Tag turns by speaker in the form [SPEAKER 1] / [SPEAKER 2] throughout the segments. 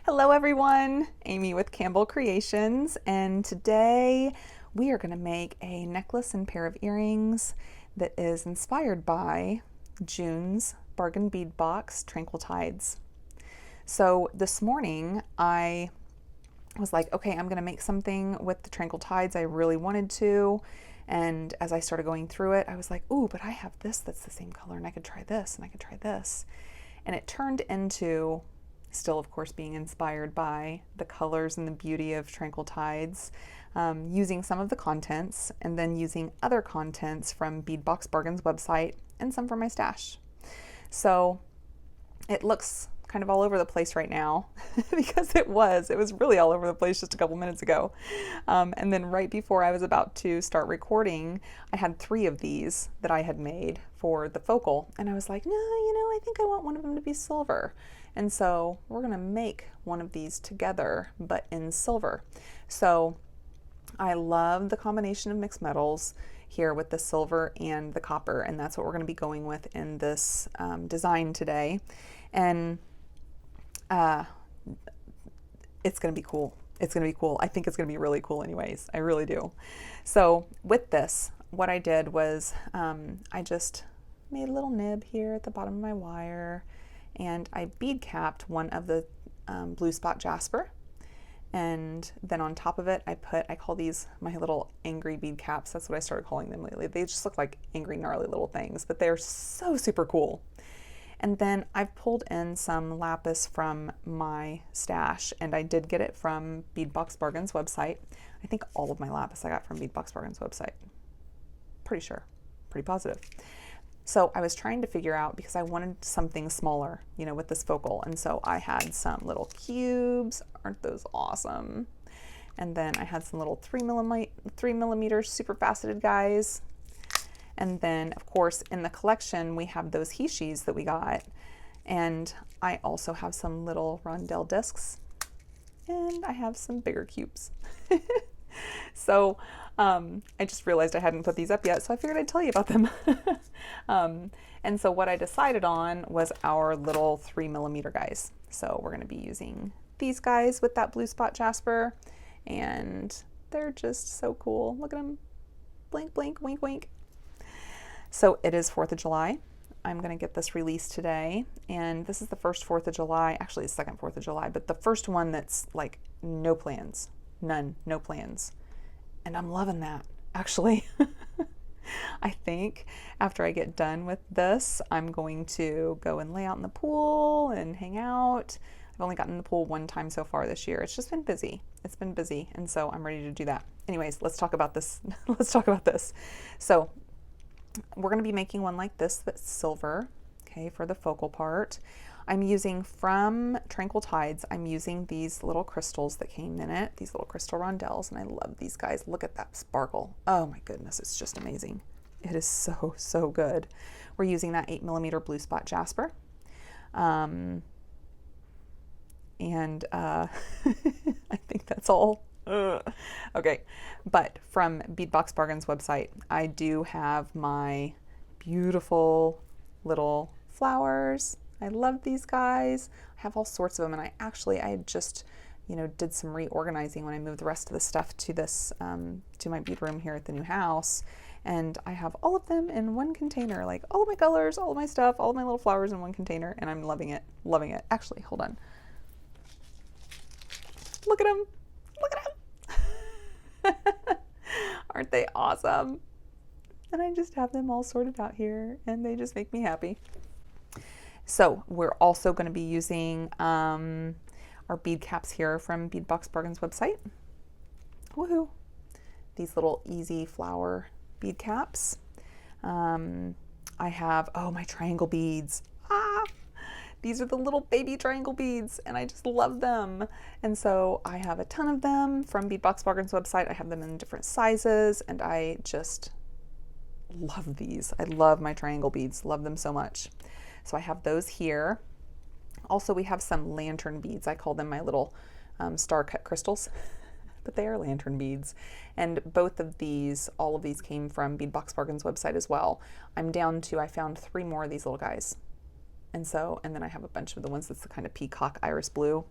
[SPEAKER 1] Hello everyone, Amy with Campbell Creations, and today we are going to make a necklace and pair of earrings that is inspired by June's Bargain Bead Box Tranquil Tides. So this morning I was like, okay, I'm going to make something with the Tranquil Tides. I really wanted to, and as I started going through it, I was like, ooh, but I have this that's the same color, and I could try this, and I could try this. And it turned into, still of course being inspired by the colors and the beauty of Tranquil Tides, using some of the contents and then using other contents from Beadbox Bargain's website and some from my stash. So it looks kind of all over the place right now because it was really all over the place just a couple minutes ago. And then right before I was about to start recording, I had 3 of these that I had made for the focal, and I was like, no, I think I want one of them to be silver. And so we're gonna make one of these together, but in silver. So I love the combination of mixed metals here with the silver and the copper, and that's what we're gonna be going with in this design today. And it's going to be cool. It's going to be cool. I think it's going to be really cool anyways. I really do. So with this, what I did was I just made a little nib here at the bottom of my wire, and I bead capped one of the blue spot jasper. And then on top of it, I call these my little angry bead caps. That's what I started calling them lately. They just look like angry, gnarly little things, but they're so super cool. And then I've pulled in some lapis from my stash, and I did get it from Beadbox Bargain's website. I think all of my lapis I got from Beadbox Bargain's website. Pretty sure, pretty positive. So I was trying to figure out, because I wanted something smaller, with this focal. And so I had some little cubes. Aren't those awesome? And then I had some little 3mm super faceted guys. And then, of course, in the collection, we have those hishis that we got. And I also have some little rondelle discs. And I have some bigger cubes. So I just realized I hadn't put these up yet, so I figured I'd tell you about them. And so what I decided on was our little 3mm guys. So we're going to be using these guys with that blue spot jasper. And they're just so cool. Look at them. Blink, blink, wink, wink. So it is 4th of July. I'm going to get this released today, and this is the first 4th of July, actually the second 4th of July, but the first one that's like no plans, no plans. And I'm loving that, actually. I think after I get done with this, I'm going to go and lay out in the pool and hang out. I've only gotten in the pool one time so far this year. It's just been busy. It's been busy, and so I'm ready to do that. Anyways, let's talk about this. Let's talk about this. So we're going to be making one like this that's silver, okay, for the focal part. I'm using from Tranquil Tides, I'm using these little crystals that came in it, these little crystal rondelles, and I love these guys. Look at that sparkle. Oh my goodness, it's just amazing. It is so, so good. We're using that 8mm blue spot jasper. And I think that's all. Okay, but from Beadbox Bargain's website, I do have my beautiful little flowers. I love these guys. I have all sorts of them, and I just, did some reorganizing when I moved the rest of the stuff to this, to my bead room here at the new house, and I have all of them in one container, like all of my colors, all of my stuff, all of my little flowers in one container, and I'm loving it, loving it. Actually, hold on. Look at them. Look at them. Aren't they awesome? And I just have them all sorted out here, and they just make me happy. So we're also going to be using our bead caps here from Beadbox Bargain's website. Woohoo! These little easy flower bead caps. I have, my triangle beads. These are the little baby triangle beads, and I just love them. And so I have a ton of them from Beadbox Bargain's website. I have them in different sizes, and I just love these. I love my triangle beads, love them so much. So I have those here. Also, we have some lantern beads. I call them my little star cut crystals, but they are lantern beads. And both of these, all of these came from Beadbox Bargain's website as well. I'm down to, I found 3 more of these little guys. And then I have a bunch of the ones that's the kind of peacock iris blue.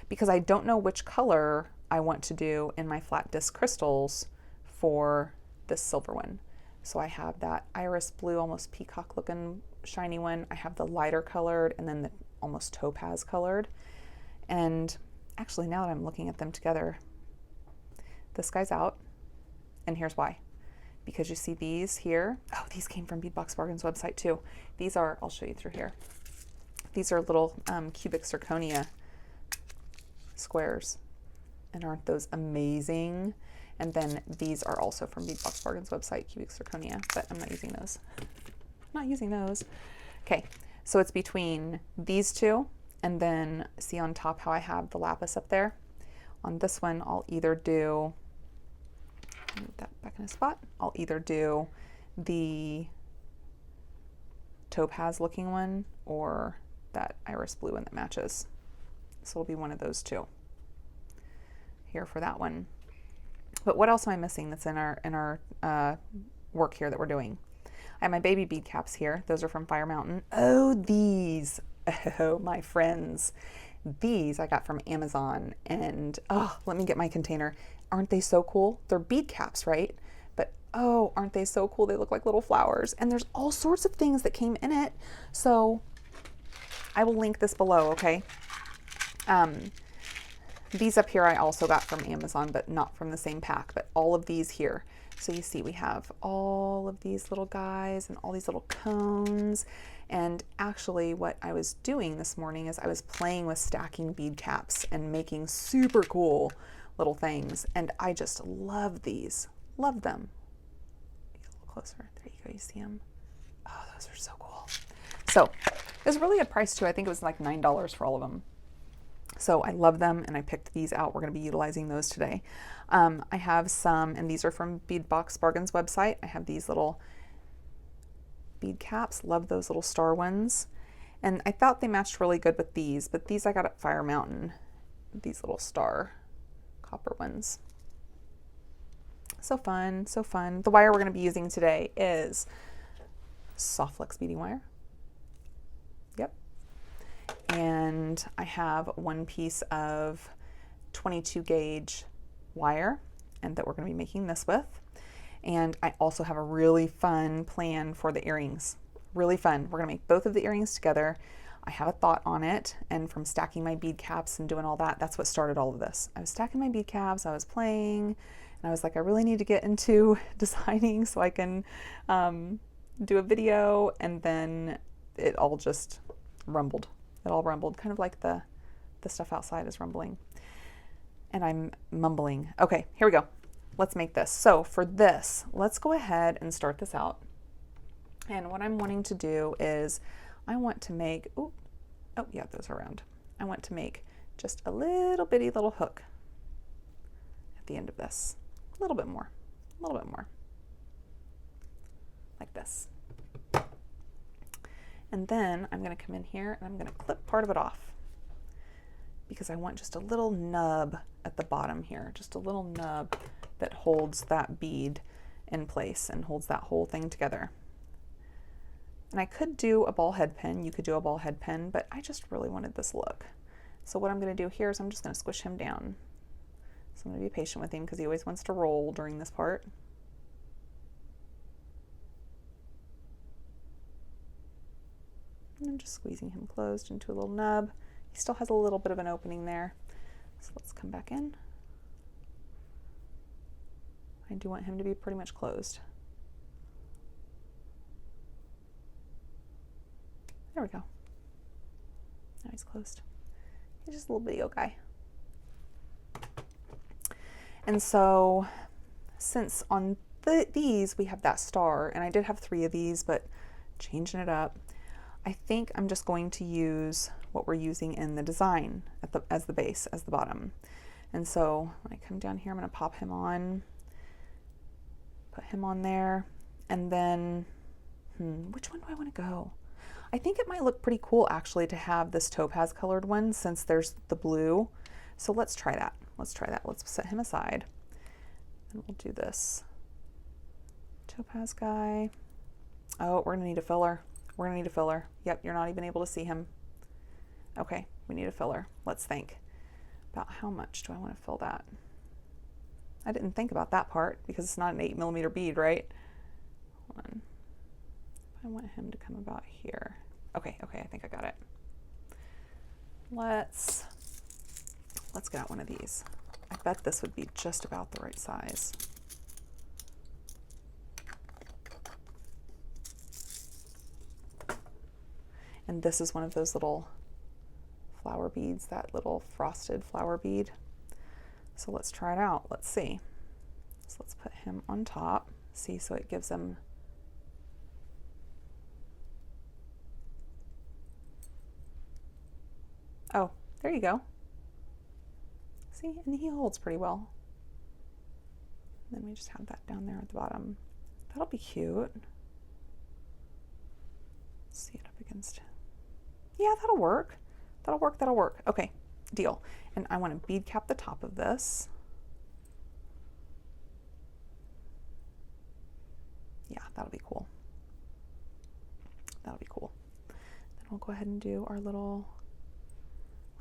[SPEAKER 1] because I don't know which color I want to do in my flat disc crystals for this silver one. So I have that iris blue, almost peacock looking shiny one. I have the lighter colored and then the almost topaz colored. And actually, now that I'm looking at them together, this guy's out. And here's why. Because you see these here. Oh, these came from Bead Box Bargain's website too. These are, I'll show you through here. These are little cubic zirconia squares. And aren't those amazing? And then these are also from Bead Box Bargain's website, cubic zirconia, but I'm not using those. I'm not using those. Okay, so it's between these two, and then see on top how I have the lapis up there? On this one, I'll either do, move that back in a spot, I'll either do the topaz looking one or that iris blue one that matches. So it'll be one of those two here for that one. But what else am I missing that's in our work here that we're doing? I have my baby bead caps here. Those are from Fire Mountain. Oh, these. Oh, my friends. These I got from Amazon. And, oh, let me get my container. Aren't they so cool? They're bead caps, right? But, oh, aren't they so cool? They look like little flowers. And there's all sorts of things that came in it. So I will link this below, okay? These up here I also got from Amazon, but not from the same pack, but all of these here. So you see we have all of these little guys and all these little cones. And actually what I was doing this morning is I was playing with stacking bead caps and making super cool little things. And I just love these, love them. Get a little closer, there you go, you see them? Oh, those are so cool. So it was really a price too. I think it was like $9 for all of them. So I love them and I picked these out. We're going to be utilizing those today. I have some, and these are from Bead Box Bargain's website. I have these little bead caps. Love those little star ones. And I thought they matched really good with these, but these I got at Fire Mountain. These little star copper ones. So fun, so fun. The wire we're going to be using today is soft flex beading wire. Yep. And I have one piece of 22 gauge wire and that we're going to be making this with. And I also have a really fun plan for the earrings. Really fun. We're going to make both of the earrings together. I have a thought on it, and from stacking my bead caps and doing all that, that's what started all of this. I was stacking my bead caps, I was playing, and I was like, I really need to get into designing so I can do a video, and then it all just rumbled. It all rumbled, kind of like the stuff outside is rumbling. And I'm mumbling. Okay, here we go. Let's make this. So for this, let's go ahead and start this out. And what I'm wanting to do is I want to make, oh yeah, those are round. I want to make just a little bitty little hook at the end of this. A little bit more, like this. And then I'm going to come in here and I'm going to clip part of it off because I want just a little nub at the bottom here, just a little nub that holds that bead in place and holds that whole thing together. And I could do a ball head pin, you could do a ball head pin, but I just really wanted this look. So what I'm going to do here is I'm just going to squish him down. So I'm going to be patient with him because he always wants to roll during this part. And I'm just squeezing him closed into a little nub. He still has a little bit of an opening there. So let's come back in. I do want him to be pretty much closed. There we go. Now he's closed. He's just a little bitty old guy. And so since on these we have that star, and I did have 3 of these, but changing it up, I think I'm just going to use what we're using in the design as the base, as the bottom. And so when I come down here, I'm going to pop him on, put him on there, and then, which one do I want to go? I think it might look pretty cool actually to have this topaz colored one since there's the blue. So let's try that. Let's try that. Let's set him aside. And we'll do this topaz guy. Oh, we're going to need a filler. We're going to need a filler. Yep, you're not even able to see him. Okay, we need a filler. Let's think. About how much do I want to fill that? I didn't think about that part because it's not an 8mm bead, right? Hold on. I want him to come about here. Okay, I think I got it. Let's get out one of these. I bet this would be just about the right size. And this is one of those little flower beads, that little frosted flower bead. So let's try it out. Let's see. So let's put him on top. See, so it gives him oh, there you go. See, and he holds pretty well. And then we just have that down there at the bottom. That'll be cute. Let's see it up against. Yeah, that'll work. That'll work, that'll work. Okay, deal. And I want to bead cap the top of this. Yeah, that'll be cool. That'll be cool. Then we'll go ahead and do our little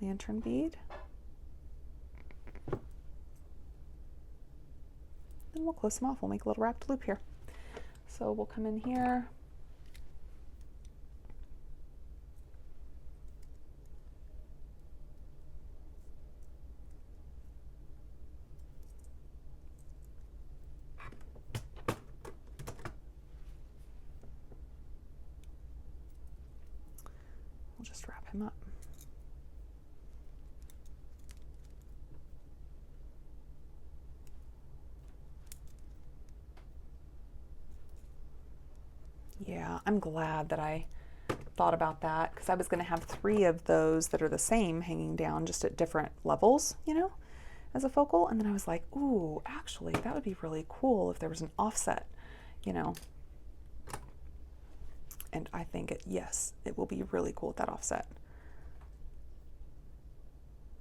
[SPEAKER 1] lantern bead. Then we'll close them off. We'll make a little wrapped loop here. So we'll come in here. We'll just wrap him up. Yeah, I'm glad that I thought about that because I was going to have 3 of those that are the same hanging down just at different levels, you know, as a focal. And then I was like, ooh, actually, that would be really cool if there was an offset, you know. And I think yes, it will be really cool with that offset.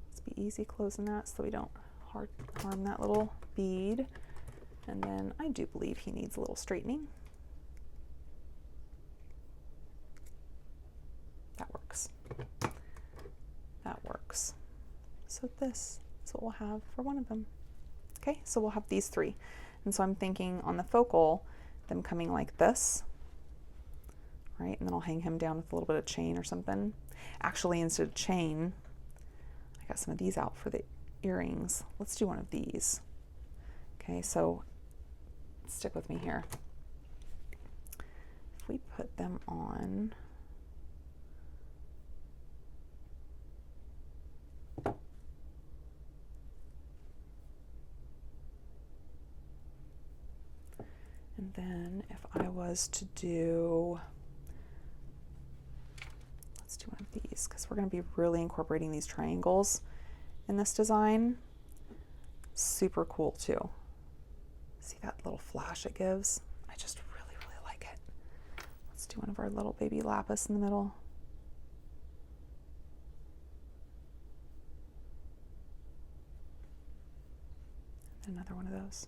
[SPEAKER 1] Let's be easy closing that so we don't harm that little bead. And then I do believe he needs a little straightening. That works. That works. So this is what we'll have for one of them. Okay, so we'll have these 3. And so I'm thinking on the focal, them coming like this, right? And then I'll hang him down with a little bit of chain or something. Actually, instead of chain, I got some of these out for the earrings. Let's do one of these. Okay, so stick with me here. If we put them on, and then if I was to do, let's do one of these because we're going to be really incorporating these triangles in this design. Super cool too. See that little flash it gives? I just really, really like it. Let's do one of our little baby lapis in the middle. And another one of those.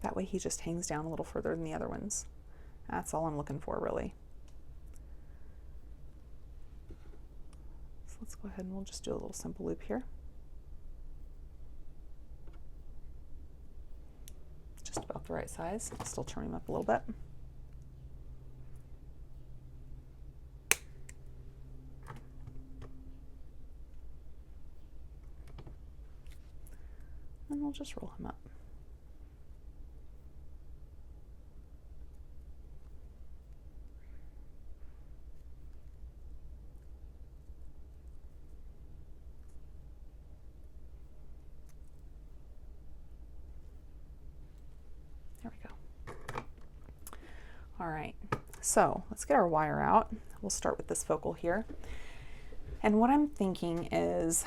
[SPEAKER 1] That way he just hangs down a little further than the other ones. That's all I'm looking for, really. So let's go ahead and we'll just do a little simple loop here. Just about the right size. Still turn him up a little bit. And we'll just roll him up. There we go. All right, so let's get our wire out. We'll start with this focal here. And what I'm thinking is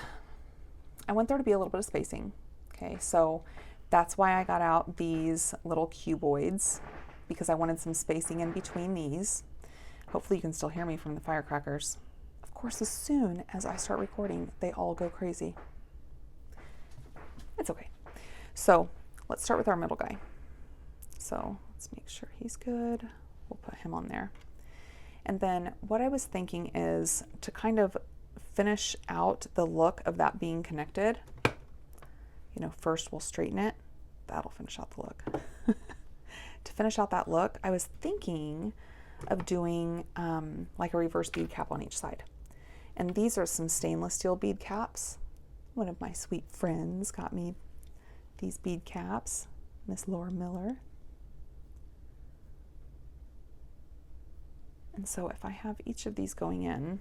[SPEAKER 1] I want there to be a little bit of spacing. Okay, so that's why I got out these little cuboids, because I wanted some spacing in between these. Hopefully you can still hear me from the firecrackers. Of course, as soon as I start recording, they all go crazy. It's okay. So let's start with our middle guy. So let's make sure he's good. We'll put him on there. And then what I was thinking is to kind of finish out the look of that being connected, you know, first we'll straighten it. That'll finish out the look. To finish out that look, I was thinking of doing like a reverse bead cap on each side. And these are some stainless steel bead caps. One of my sweet friends got me these bead caps, Miss Laura Miller. And so if I have each of these going in,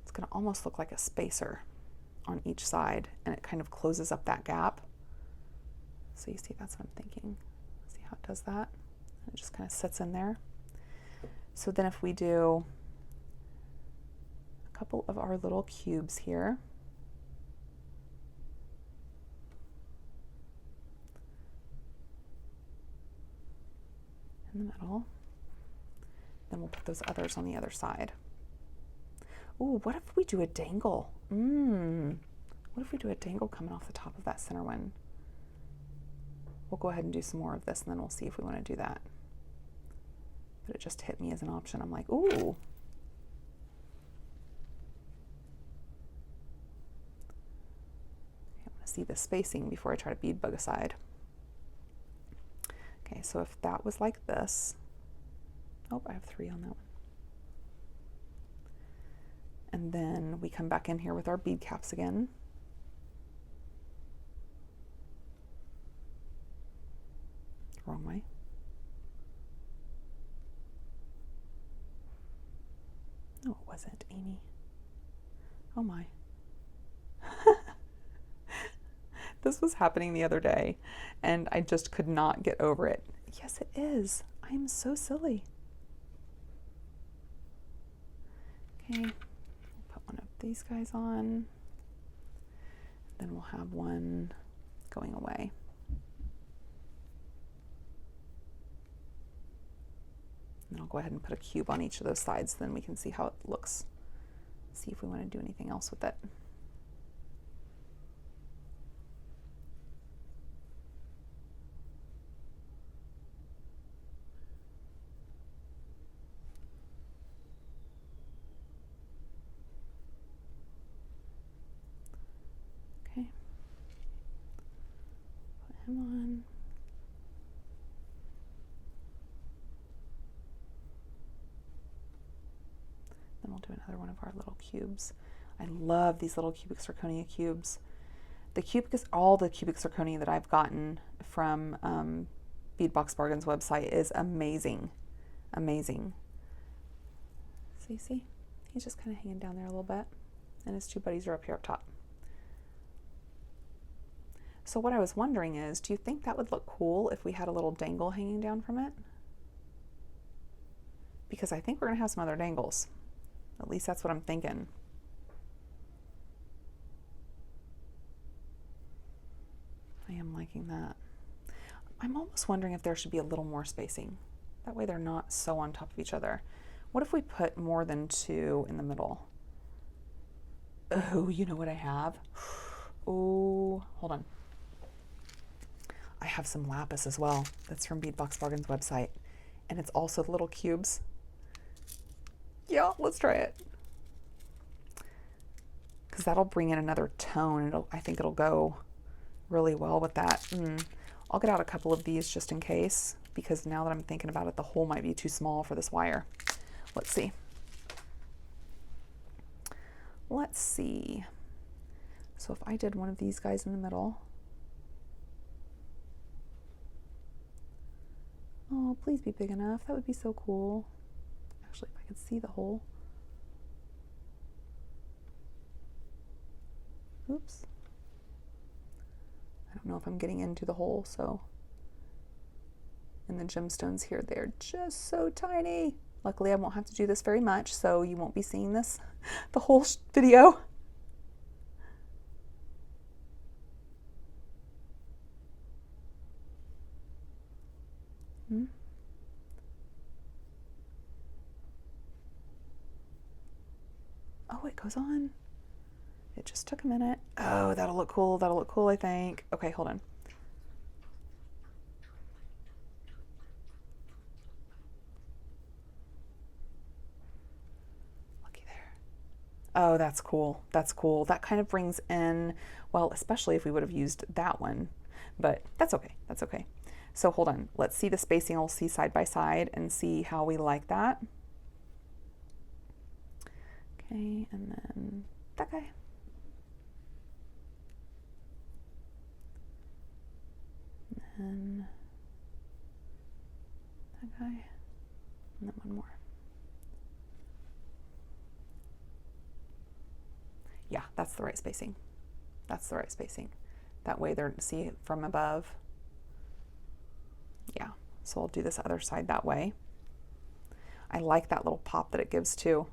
[SPEAKER 1] it's going to almost look like a spacer on each side, and it kind of closes up that gap. So you see, that's what I'm thinking. See how it does that? It just kind of sits in there. So then if we do a couple of our little cubes here, in the middle, then we'll put those others on the other side. Ooh, what if we do a dangle? What if we do a dangle coming off the top of that center one? We'll go ahead and do some more of this, and then we'll see if we want to do that. But it just hit me as an option. I'm like, ooh. I want to see the spacing before I try to bead bug aside. Okay, so if that was like this, oh, I have 3 on that one. And then we come back in here with our bead caps again. Wrong way. No, it wasn't, Amy. Oh my. This was happening the other day, and I just could not get over it. Yes, it is. I am so silly. Okay, we'll put one of these guys on. Then we'll have one going away. And I'll go ahead and put a cube on each of those sides, then we can see how it looks. See if we want to do anything else with it. Okay. Put him on. Then we'll do another one of our little cubes. I love these little cubic zirconia cubes. All the cubic zirconia that I've gotten from Bead Box Bargain's website is amazing. Amazing. So you see, he's just kind of hanging down there a little bit, and his 2 buddies are up here up top. So what I was wondering is, do you think that would look cool if we had a little dangle hanging down from it? Because I think we're going to have some other dangles. At least that's what I'm thinking. I am liking that. I'm almost wondering if there should be a little more spacing. That way they're not so on top of each other. What if we put more than 2 in the middle? Oh, you know what I have? Oh, hold on. I have some lapis as well. That's from Bead Box Bargain's website. And it's also the little cubes. Yeah, let's try it. Because that'll bring in another tone. I think it'll go really well with that. I'll get out a couple of these just in case, because now that I'm thinking about it, the hole might be too small for this wire. Let's see. Let's see. So if I did one of these guys in the middle. Oh, please be big enough. That would be so cool. Actually, if I could see the hole. Oops. I don't know if I'm getting into the hole, so. And the gemstones here, they're just so tiny. Luckily, I won't have to do this very much, so you won't be seeing this the whole video. Oh, it goes on. It just took a minute. Oh, that'll look cool. That'll look cool, I think. Okay, hold on. Oh, that's cool. That's cool. That kind of brings in, well, especially if we would have used that one, but that's okay. That's okay. So hold on. Let's see the spacing. I'll see side by side and see how we like that. Okay, and then that guy. And then that guy. And then one more. Yeah, that's the right spacing. That's the right spacing. That way they're, see it from above. Yeah, so I'll do this other side that way. I like that little pop that it gives too.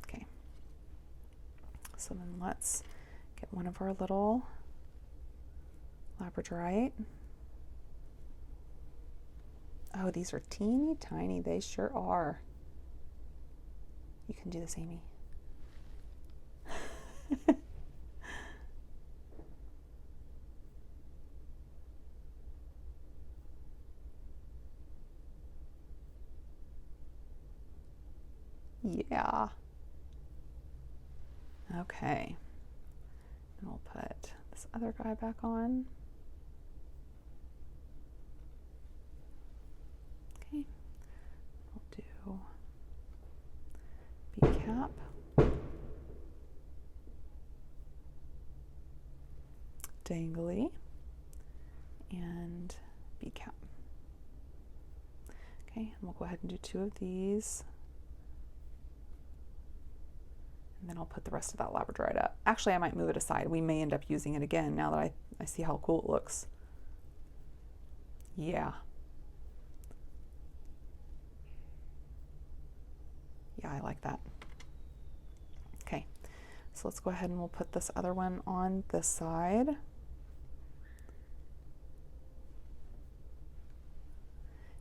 [SPEAKER 1] Okay, so then let's get one of our little labradorite. Oh, these are teeny tiny. They sure are. You can do this, Amy. Yeah. Okay. And we'll put this other guy back on. Okay. We'll do bead cap. Dangly. And bead cap. Okay, and we'll go ahead and do 2 of these. And then I'll put the rest of that labradorite up. Actually, I might move it aside. We may end up using it again now that I see how cool it looks. Yeah. Yeah, I like that. Okay, so let's go ahead and we'll put this other one on this side.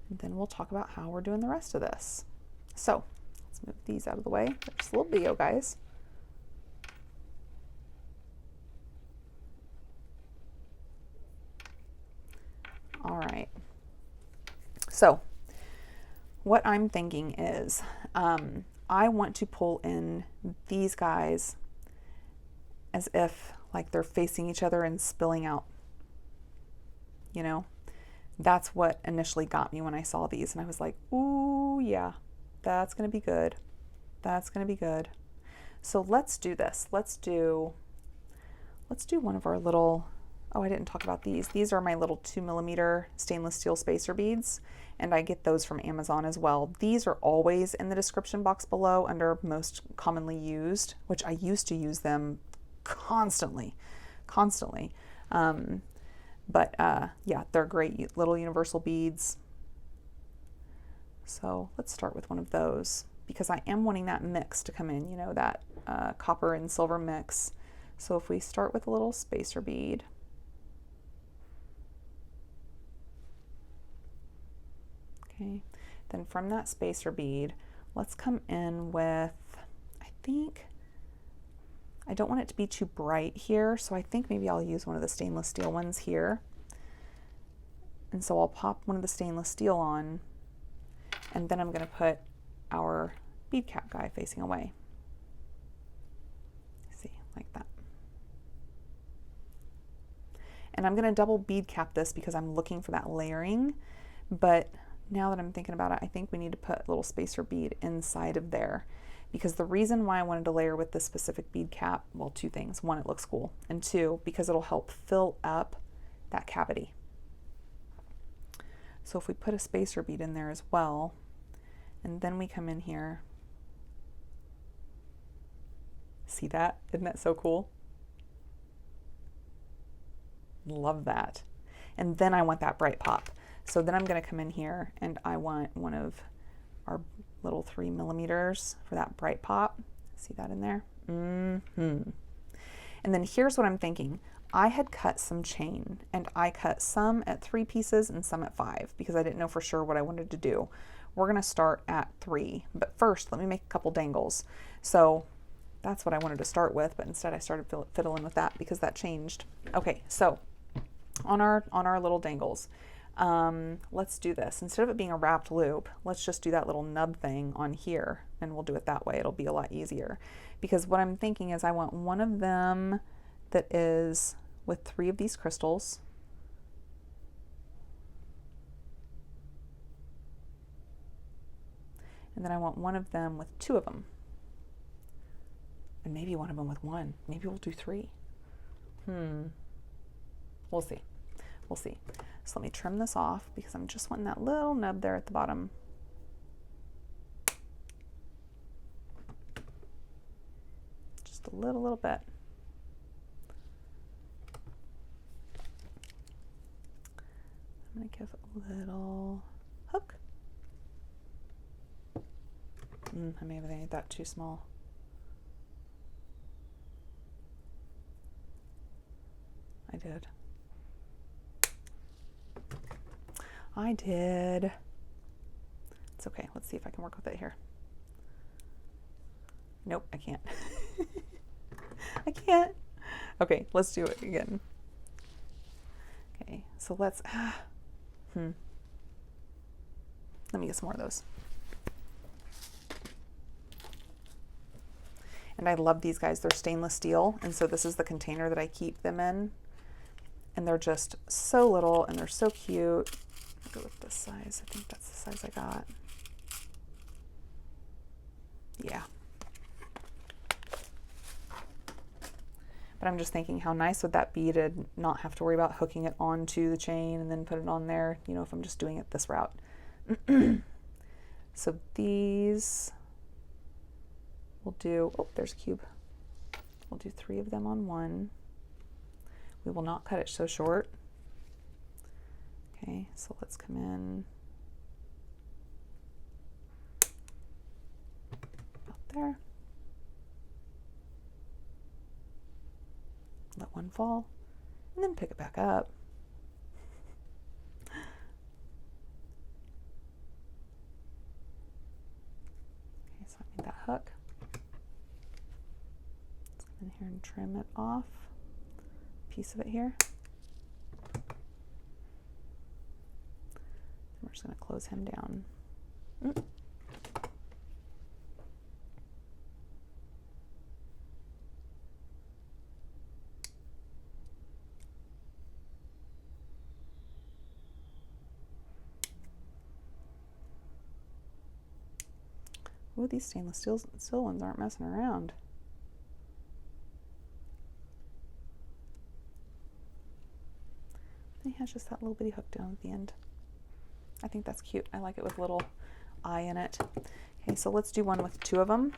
[SPEAKER 1] And then we'll talk about how we're doing the rest of this. So let's move these out of the way. There's a little video, guys. All right. So what I'm thinking is I want to pull in these guys as if like they're facing each other and spilling out. You know, that's what initially got me when I saw these. And I was like, ooh, yeah, that's going to be good. That's going to be good. So let's do this. Let's do one of our little, oh, I didn't talk about these. These are my little 2mm stainless steel spacer beads, and I get those from Amazon as well. These are always in the description box below under most commonly used, which I used to use them constantly. But yeah, they're great little universal beads. So let's start with one of those because I am wanting that mix to come in, you know, that copper and silver mix. So if we start with a little spacer bead, okay, then from that spacer bead, let's come in with, I think, I don't want it to be too bright here, so I think maybe I'll use one of the stainless steel ones here. And so I'll pop one of the stainless steel on, and then I'm going to put our bead cap guy facing away. See, like that. And I'm going to double bead cap this because I'm looking for that layering, but now that I'm thinking about it, I think we need to put a little spacer bead inside of there. Because the reason why I wanted to layer with this specific bead cap, well, 2 things. 1, it looks cool, and 2, because it'll help fill up that cavity. So if we put a spacer bead in there as well, and then we come in here, see that? Isn't that so cool? Love that. And then I want that bright pop. So then I'm going to come in here and I want one of our little 3mm for that bright pop. See that in there? And then here's what I'm thinking. I had cut some chain and I cut some at 3 pieces and some at 5 because I didn't know for sure what I wanted to do. We're going to start at 3, but first let me make a couple dangles. So that's what I wanted to start with, but instead I started fiddling with that because that changed. Okay, so on our little dangles. Let's do this. Instead of it being a wrapped loop, let's just do that little nub thing on here, and we'll do it that way. It'll be a lot easier, because what I'm thinking is I want one of them that is with 3 of these crystals. And then I want one of them with 2 of them. And maybe one of them with 1. Maybe we'll do 3. We'll see. We'll see. So let me trim this off, because I'm just wanting that little nub there at the bottom. Just a little bit. I'm going to give a little hook. I may have made that too small. I did. It's okay. Let's see if I can work with it here. Nope, I can't. I can't. Okay, let's do it again. Okay, so let's, let me get some more of those. And I love these guys. They're stainless steel, and so this is the container that I keep them in. And they're just so little, and they're so cute. I'll go with this size. I think that's the size I got. Yeah. But I'm just thinking, how nice would that be to not have to worry about hooking it onto the chain and then put it on there, you know, if I'm just doing it this route. So these we'll do, oh, there's a cube. We'll do 3 of them on one. We will not cut it so short. Okay, so let's come in about there. Let one fall, and then pick it back up. Okay, so I made that hook. Let's come in here and trim it off, a piece of it here. We're just going to close him down. Ooh, these stainless steel ones aren't messing around. He has just that little bitty hook down at the end. I think that's cute. I like it with a little eye in it. Okay, so let's do one with 2 of them.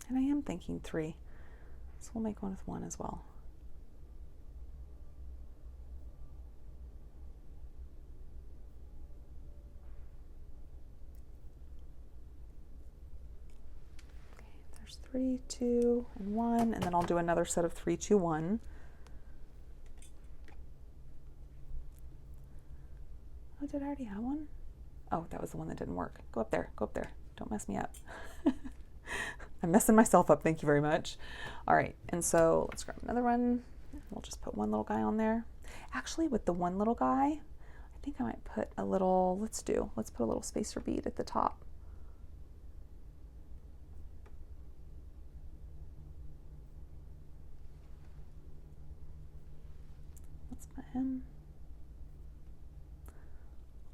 [SPEAKER 1] And I am thinking 3, so we'll make one with 1 as well. Okay, there's 3, 2, and 1, and then I'll do another set of 3, 2, 1. Oh, did I already have one? Oh, that was the one that didn't work. Go up there, go up there. Don't mess me up. I'm messing myself up, thank you very much. All right, and so let's grab another one. We'll just put one little guy on there. Actually, with the one little guy, I think I might put a little, let's put a little spacer bead at the top. Let's put him.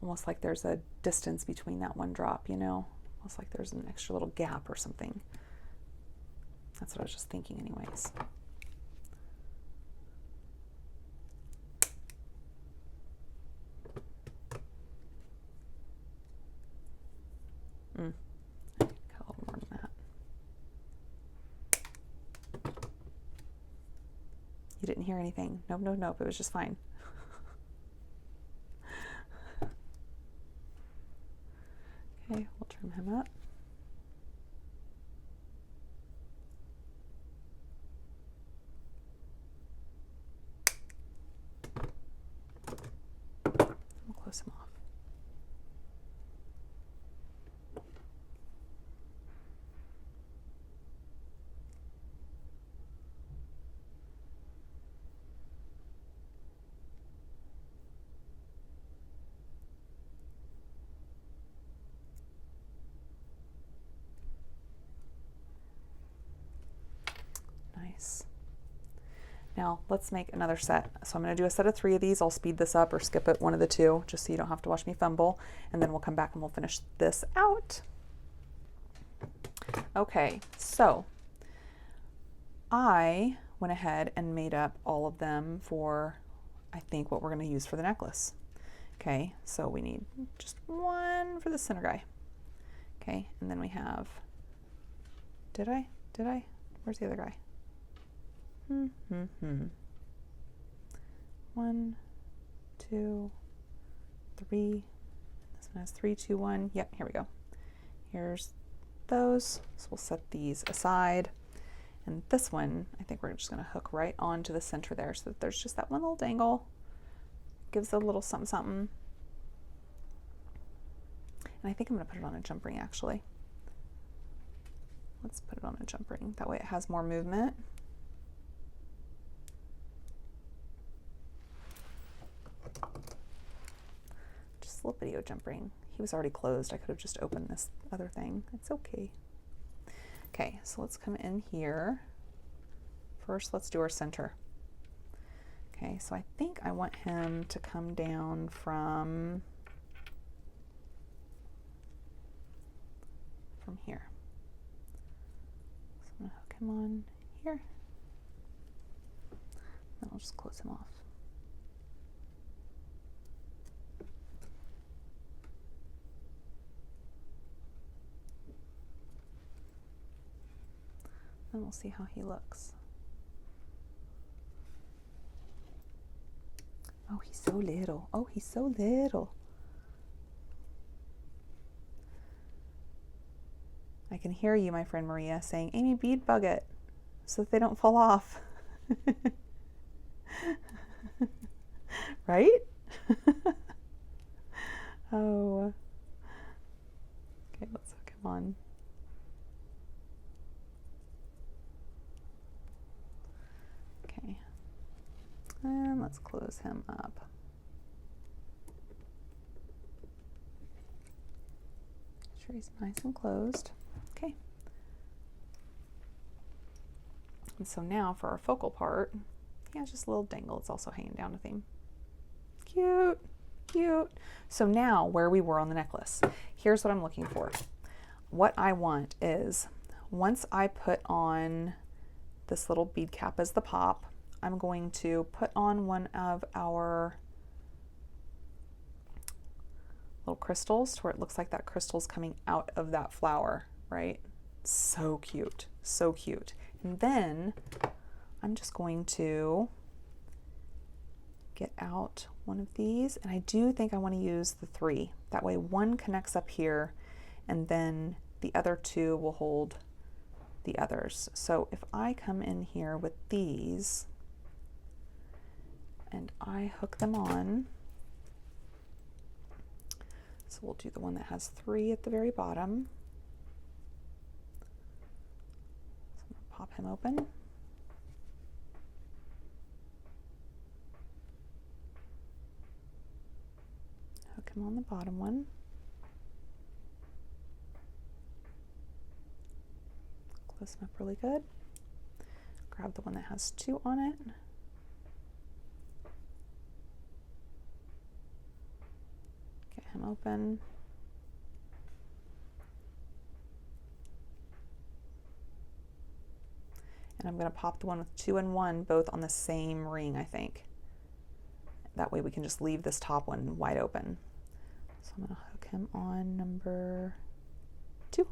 [SPEAKER 1] Almost like there's a distance between that one drop, you know? Almost like there's an extra little gap or something. That's what I was just thinking anyways. You didn't hear anything. Nope, nope, nope. It was just fine. Okay, we'll trim him up. We'll close him off. Nice. Now let's make another set. So I'm going to do a set of 3 of these. I'll speed this up or skip it, one of the two, just so you don't have to watch me fumble. And then we'll come back and we'll finish this out. Okay, so I went ahead and made up all of them for, I think, what we're going to use for the necklace. Okay, so we need just one for the center guy. Okay, and then we have, did I? Where's the other guy? 1, 2, 3. This one has 3, 2, 1. Yep, here we go. Here's those. So we'll set these aside. And this one, I think we're just going to hook right onto the center there so that there's just that one little dangle. Gives a little something something. And I think I'm going to put it on a jump ring actually. Let's put it on a jump ring. That way it has more movement. Just a little video jump ring. He was already closed. I could have just opened this other thing. It's okay. Okay, so let's come in here. First, let's do our center. Okay, so I think I want him to come down from here. So I'm going to hook him on here. Then I'll just close him off. Then we'll see how he looks. Oh, he's so little. Oh, he's so little. I can hear you, my friend Maria, saying, Amy, bead bug it so that they don't fall off. Right? Oh. Okay, let's hook him on. Okay. And let's close him up. Make sure he's nice and closed. Okay. And so now for our focal part, he has just a little dangle. It's also hanging down with him. Cute, cute. So now where we were on the necklace, here's what I'm looking for. What I want is, once I put on this little bead cap as the pop, I'm going to put on one of our little crystals to where it looks like that crystal's coming out of that flower, right? So cute, so cute. And then I'm just going to get out one of these, and I do think I want to use the 3. That way one connects up here and then the other 2 will hold the others. So if I come in here with these and I hook them on, so we'll do the one that has 3 at the very bottom. So I'm going to pop him open. Hook him on the bottom one. Close him up really good. Grab the one that has 2 on it. Get him open. And I'm going to pop the one with 2 and 1 both on the same ring, I think. That way we can just leave this top one wide open. So I'm going to hook him on number 2.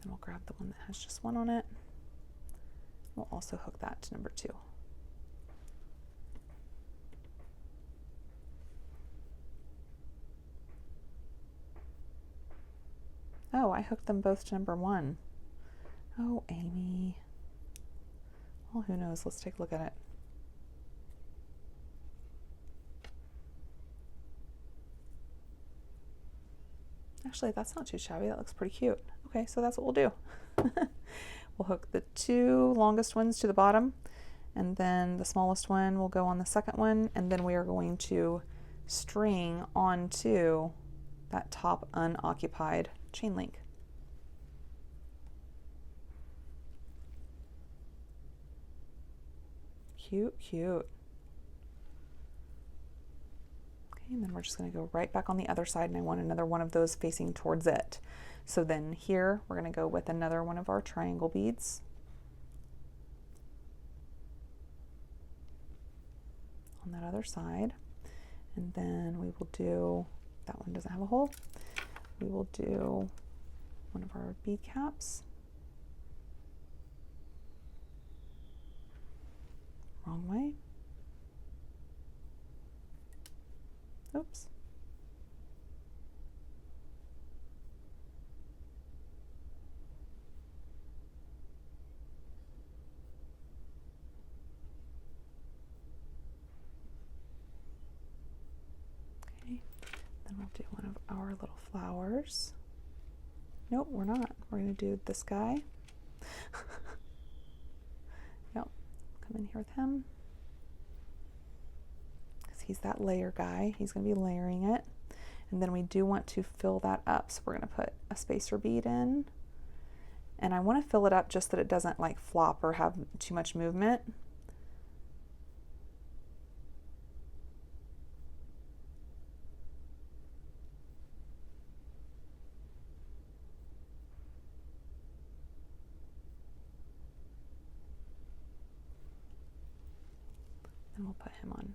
[SPEAKER 1] Then we'll grab the one that has just one on it. We'll also hook that to number 2. Oh, I hooked them both to number 1. Oh, Amy. Well, who knows? Let's take a look at it. Actually, that's not too shabby. That looks pretty cute. Okay, so that's what we'll do. We'll hook the 2 longest ones to the bottom, and then the smallest one will go on the second one, and then we are going to string onto that top unoccupied chain link. Cute, cute. Okay, and then we're just going to go right back on the other side, and I want another one of those facing towards it. So then here we're going to go with another one of our triangle beads. On that other side. And then we will do, that one doesn't have a hole, we will do one of our bead caps. Wrong way. Oops. Okay, then we'll do one of our little flowers. Nope, we're not. We're going to do this guy. Yep, come in here with him. Because he's that layer guy. He's going to be layering it. And then we do want to fill that up. So we're going to put a spacer bead in. And I want to fill it up just that it doesn't like flop or have too much movement. And we'll put him on.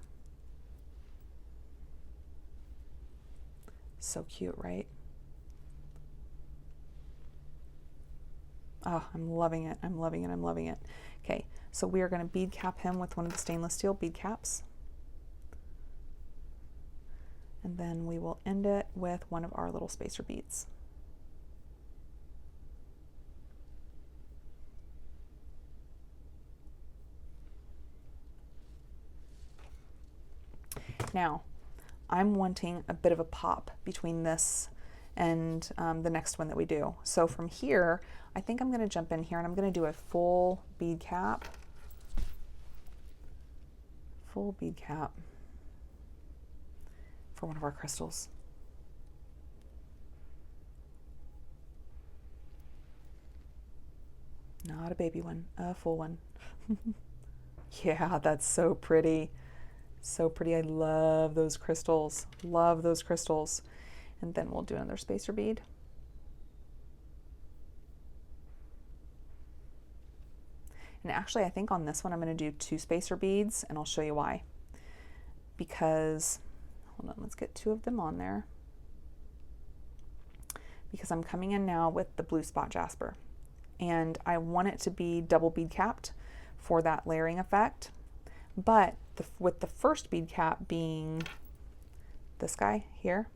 [SPEAKER 1] So cute, right? Oh, I'm loving it. I'm loving it. I'm loving it. Okay, so we are going to bead cap him with one of the stainless steel bead caps. And then we will end it with one of our little spacer beads. Now, I'm wanting a bit of a pop between this and the next one that we do. So from here, I think I'm going to jump in here and I'm going to do a full bead cap. Full bead cap for one of our crystals. Not a baby one, a full one. Yeah, that's so pretty. So pretty. I love those crystals. Love those crystals. And then we'll do another spacer bead. And actually, I think on this one, I'm going to do 2 spacer beads, and I'll show you why. Because, hold on, let's get 2 of them on there. Because I'm coming in now with the blue spot jasper. And I want it to be double bead capped for that layering effect. But with the first bead cap being this guy here.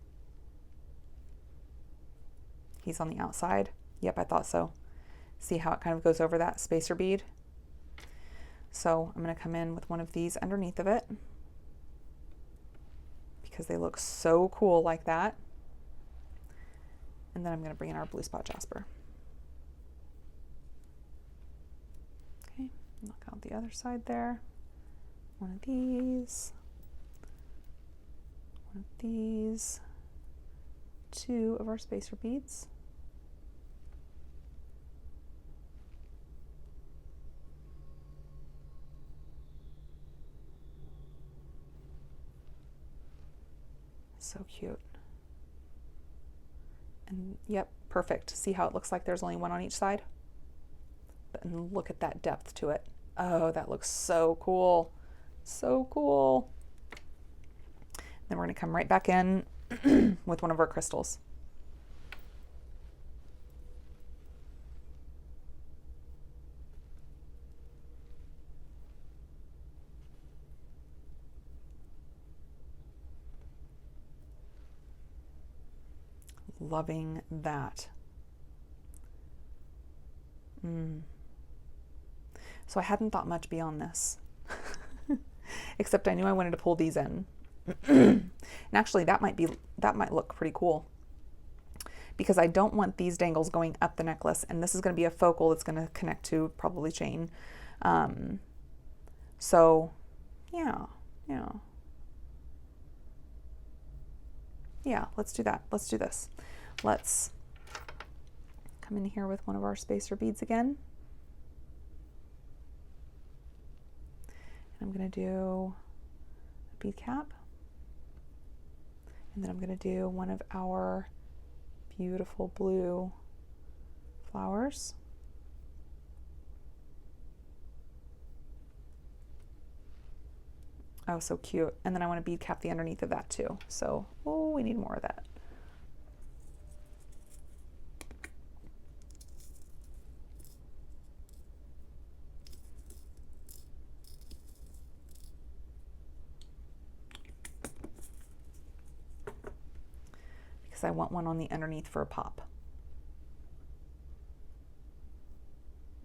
[SPEAKER 1] He's on the outside. Yep, I thought so. See how it kind of goes over that spacer bead? So I'm going to come in with one of these underneath of it because they look so cool like that. And then I'm going to bring in our blue spot jasper. Okay, knock out the other side there. One of these. One of these. 2 of our spacer beads. So cute. And yep, perfect. See how it looks like there's only one on each side? And look at that depth to it. Oh, that looks so cool. So cool. Then we're going to come right back in with one of our crystals. Loving that. So I hadn't thought much beyond this, except I knew I wanted to pull these in. And actually that might look pretty cool, because I don't want these dangles going up the necklace, and this is going to be a focal that's going to connect to probably chain. So yeah, let's do that. Let's do this. Let's come in here with one of our spacer beads again. And I'm going to do a bead cap. And then I'm going to do one of our beautiful blue flowers. Oh, so cute. And then I want to bead cap the underneath of that too. So, oh, we need more of that. Because I want one on the underneath for a pop.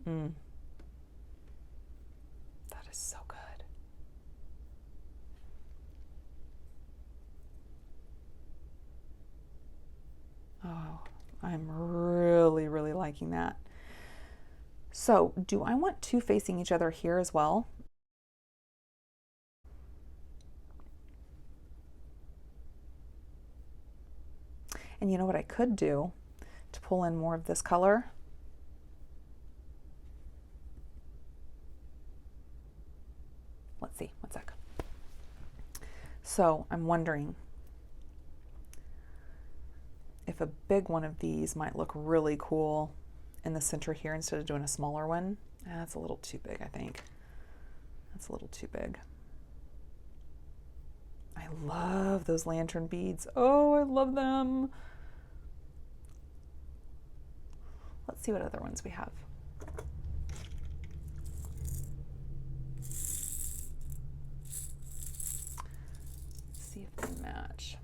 [SPEAKER 1] That is so good. Oh, I'm really, really liking that. So, do I want two facing each other here as well? And you know what I could do to pull in more of this color? Let's see, one sec. So I'm wondering if a big one of these might look really cool in the center here instead of doing a smaller one. That's a little too big, I think. That's a little too big. I love those lantern beads. Oh, I love them. Let's see what other ones we have. See if they match.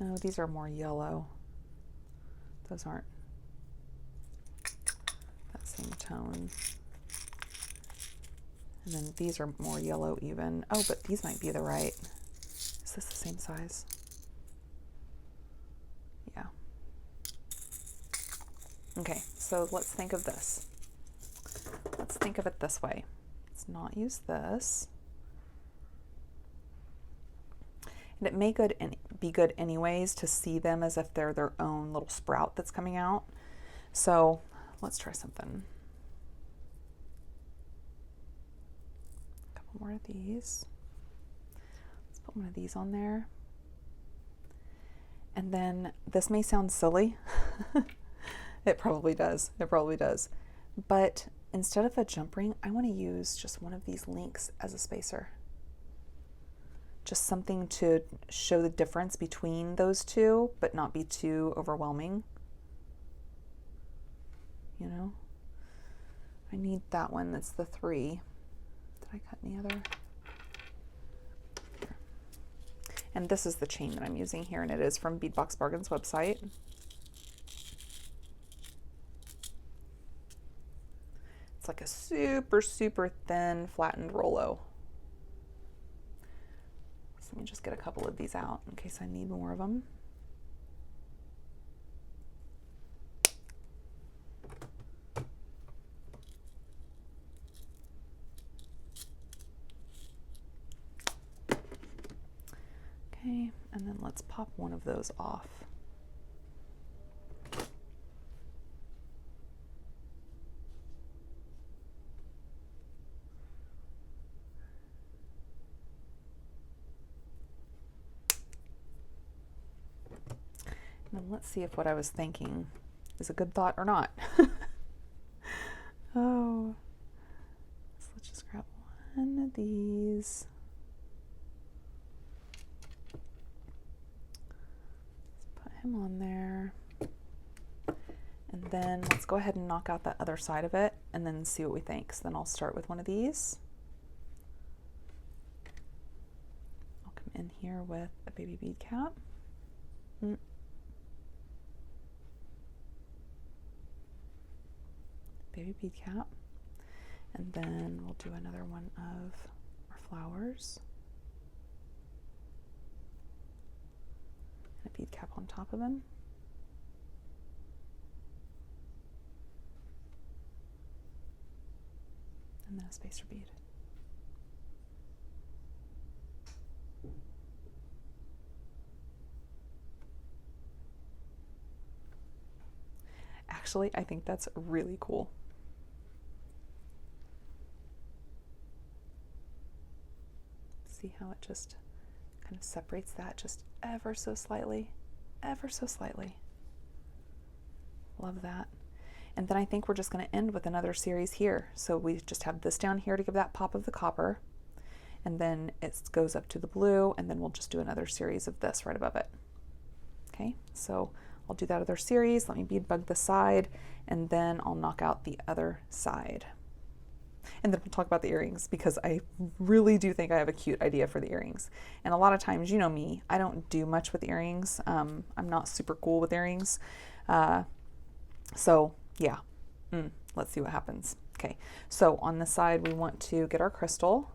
[SPEAKER 1] No, these are more yellow. Those aren't that same tone. And then these are more yellow even. Oh, but these might be the right. Is this the same size? Yeah. Okay, so let's think of this. Let's think of it this way. Let's not use this. And it may be good anyways to see them as if they're their own little sprout that's coming out. So let's try something. A couple more of these. Let's put one of these on there. And then this may sound silly. It probably does. It probably does. But instead of a jump ring, I want to use just one of these links as a spacer. Just something to show the difference between those two, but not be too overwhelming. You know? I need that one that's the 3. Did I cut any other? Here. And this is the chain that I'm using here, and it is from Beadbox Bargain's website. It's like a super, super thin flattened Rollo. So let me just get a couple of these out in case I need more of them. Okay, and then let's pop one of those off. And let's see if what I was thinking is a good thought or not. Oh, so let's just grab one of these. Let's put him on there. And then let's go ahead and knock out that other side of it and then see what we think. So then I'll start with one of these. in here with a baby bead cap. Baby bead cap. And then we'll do another one of our flowers. And a bead cap on top of them. And then a spacer bead. Actually, I think that's really cool. See how it just kind of separates that just ever so slightly, ever so slightly. Love that. And then I think we're just going to end with another series here. So we just have this down here to give that pop of the copper, and then it goes up to the blue, and then we'll just do another series of this right above it. Okay, so I'll do that other series. Let me bead bug the side, and then I'll knock out the other side. And then we'll talk about the earrings, because I really do think I have a cute idea for the earrings. And a lot of times, you know me, I don't do much with earrings. I'm not super cool with earrings. So yeah, let's see what happens. Okay, so on the side we want to get our crystal.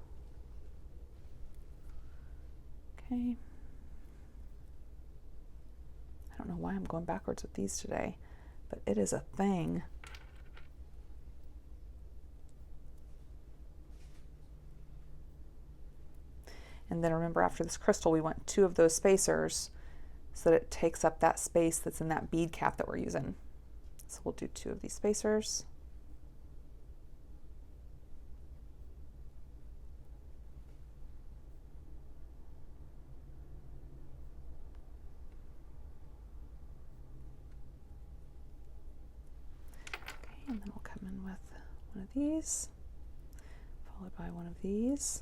[SPEAKER 1] Okay. I don't know why I'm going backwards with these today, but it is a thing. And then remember, after this crystal, we want 2 of those spacers so that it takes up that space that's in that bead cap that we're using. So we'll do 2 of these spacers. Okay, and then we'll come in with one of these, followed by one of these,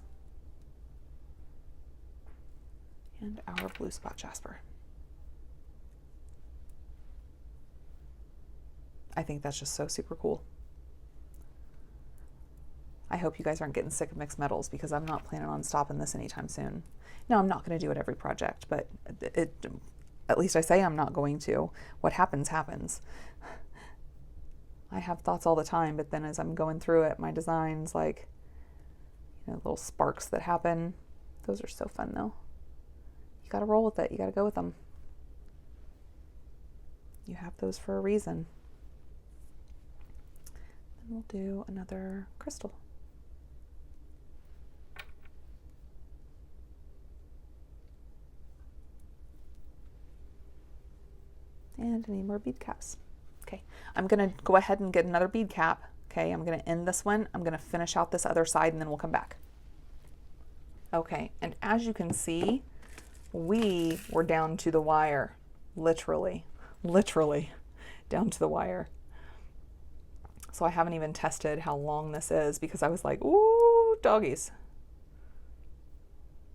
[SPEAKER 1] and our blue spot jasper. I think that's just so super cool. I hope you guys aren't getting sick of mixed metals, because I'm not planning on stopping this anytime soon. No, I'm not going to do it every project, but at least I say I'm not going to. What happens, happens. I have thoughts all the time, but then as I'm going through it, my designs, like, you know, little sparks that happen, those are so fun though. You got to roll with it. You got to go with them. You have those for a reason. Then we'll do another crystal. And I need more bead caps. Okay, I'm going to go ahead and get another bead cap. Okay, I'm going to end this one. I'm going to finish out this other side, and then we'll come back. Okay, and as you can see, we were down to the wire, literally down to the wire. So I haven't even tested how long this is, because I was like, ooh, doggies.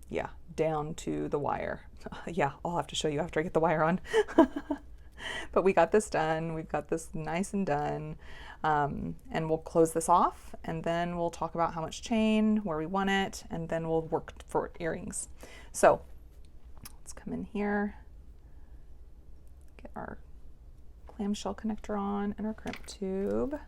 [SPEAKER 1] Yeah, down to the wire. Yeah, I'll have to show you after I get the wire on. But we got this done. We've got this nice and done. And we'll close this off, and then we'll talk about how much chain, where we want it, and then we'll work for earrings. So let's come in here, get our clamshell connector on and our crimp tube.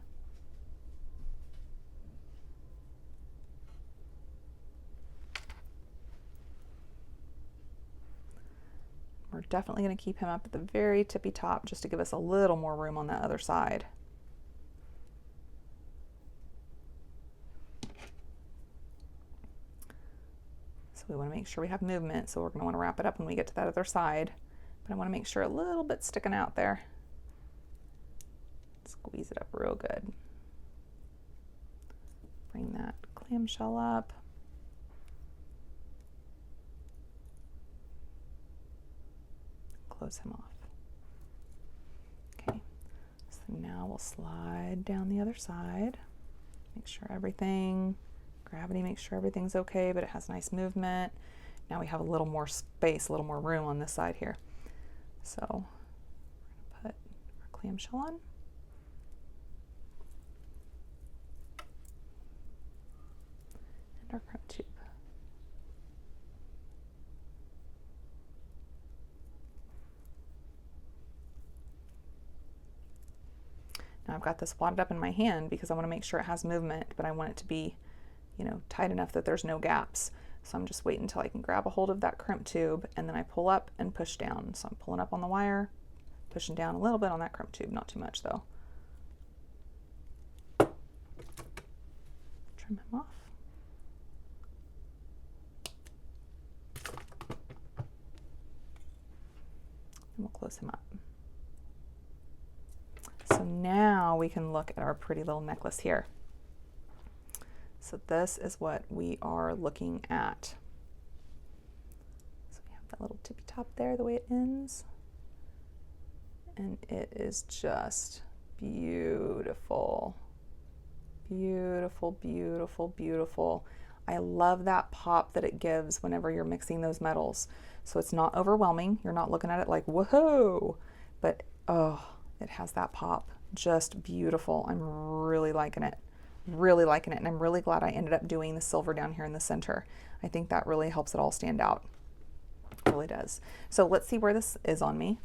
[SPEAKER 1] We're definitely going to keep him up at the very tippy top, just to give us a little more room on that other side. So we want to make sure we have movement, so we're going to want to wrap it up when we get to that other side. But I want to make sure a little bit sticking out there. Squeeze it up real good. Bring that clamshell up. Close him off. Okay, so now we'll slide down the other side. Make sure everything, gravity makes sure everything's okay, but it has nice movement. Now we have a little more space, a little more room on this side here. So we're going to put our clamshell on. And our crimp tube. I've got this wadded up in my hand because I want to make sure it has movement, but I want it to be, you know, tight enough that there's no gaps. So I'm just waiting until I can grab a hold of that crimp tube, and then I pull up and push down. So I'm pulling up on the wire, pushing down a little bit on that crimp tube, not too much though. Trim him off. And we'll close him up. So now we can look at our pretty little necklace here. So this is what we are looking at. So we have that little tippy top there, the way it ends. And it is just beautiful. Beautiful, beautiful, beautiful. I love that pop that it gives whenever you're mixing those metals. So it's not overwhelming. You're not looking at it like, whoa, but oh, it has that pop. Just beautiful. I'm really liking it. Really liking it. And I'm really glad I ended up doing the silver down here in the center. I think that really helps it all stand out. It really does. So let's see where this is on me.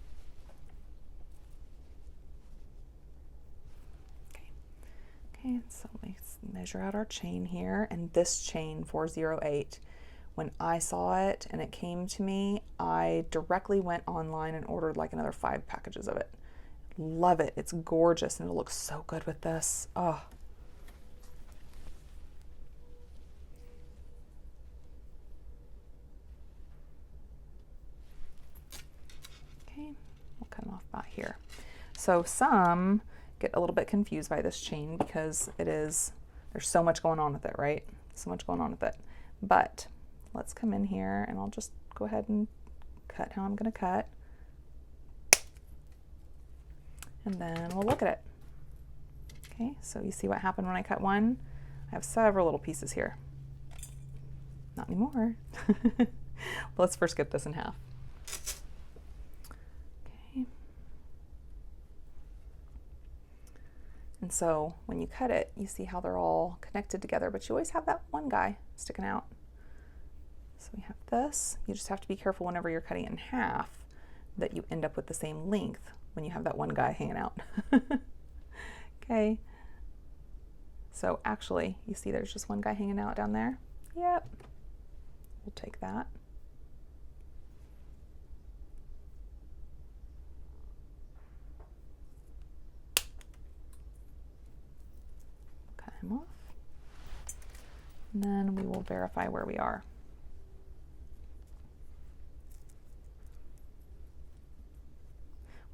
[SPEAKER 1] Okay, so let's measure out our chain here. And this chain, 408, when I saw it and it came to me, I directly went online and ordered like another 5 packages of it. Love it. It's gorgeous and it looks so good with this. Oh. Okay, we'll cut them off about here. So some get a little bit confused by this chain because there's so much going on with it, right? So much going on with it. But let's come in here and I'll just go ahead and cut how I'm going to cut. And then we'll look at it. Okay, so you see what happened when I cut one? I have several little pieces here. Not anymore. Let's first get this in half. Okay. And so when you cut it, you see how they're all connected together, but you always have that one guy sticking out. So we have this. You just have to be careful whenever you're cutting it in half that you end up with the same length when you have that one guy hanging out. Okay. So actually, you see there's just one guy hanging out down there? Yep. We'll take that. Cut him off. And then we will verify where we are.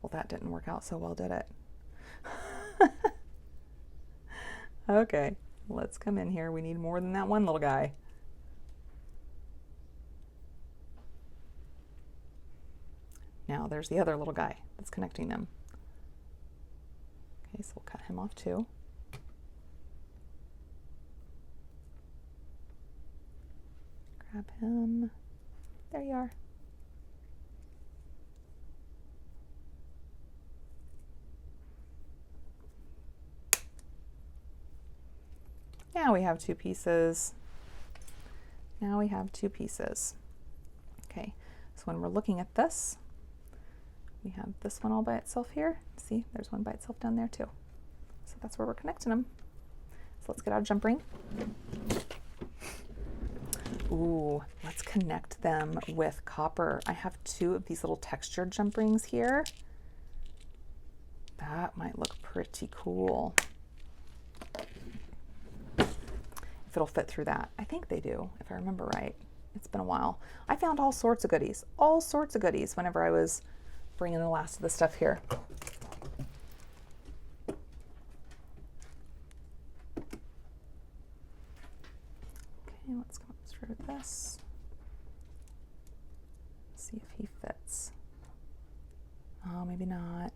[SPEAKER 1] Well, that didn't work out so well, did it? Okay, let's come in here. We need more than that one little guy. Now there's the other little guy that's connecting them. Okay, so we'll cut him off too. Grab him. There you are. Now we have 2 pieces. Now we have 2 pieces. Okay, so when we're looking at this, we have this one all by itself here. See, there's one by itself down there too. So that's where we're connecting them. So let's get our jump ring. Ooh, let's connect them with copper. I have 2 of these little textured jump rings here. That might look pretty cool. If it'll fit through that. I think they do, if I remember right. It's been a while. I found all sorts of goodies whenever I was bringing the last of the stuff here. Okay, let's come through with this. See if he fits. Oh, maybe not.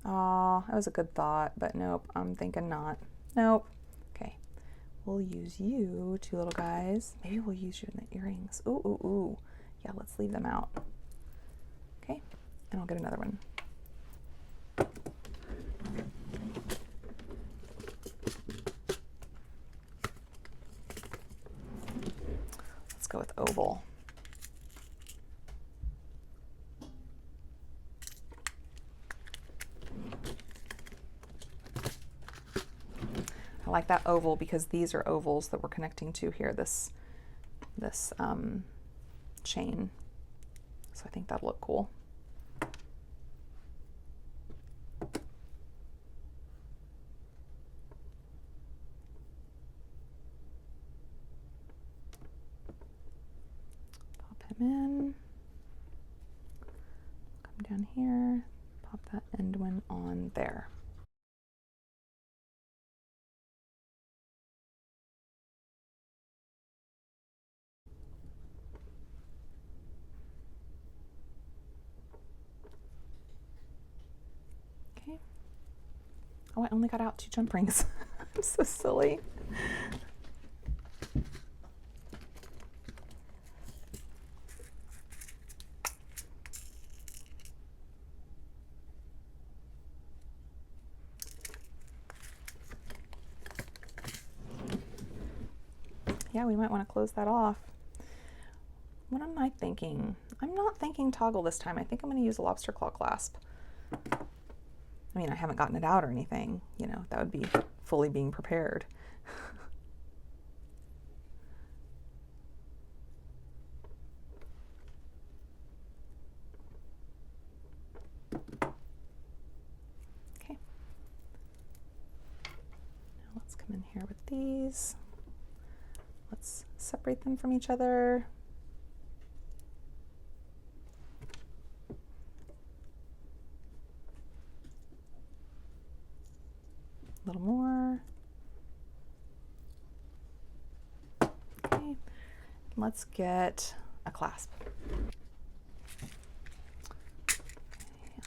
[SPEAKER 1] Oh, that was a good thought, but nope, I'm thinking not. Nope. Okay. We'll use you, 2 little guys. Maybe we'll use you in the earrings. Ooh, ooh, ooh. Yeah, let's leave them out. Okay, and I'll get another one. Let's go with oval. I like that oval because these are ovals that we're connecting to here, this chain. So I think that'll look cool. Pop him in. Come down here, pop that end one on there. Okay. Oh, I only got out 2 jump rings. I'm so silly. Yeah, we might want to close that off. What am I thinking? I'm not thinking toggle this time. I think I'm going to use a lobster claw clasp. I mean, I haven't gotten it out or anything, you know, that would be fully being prepared. Okay. Now let's come in here with these. Let's separate them from each other. A little more. Okay, let's get a clasp. Okay,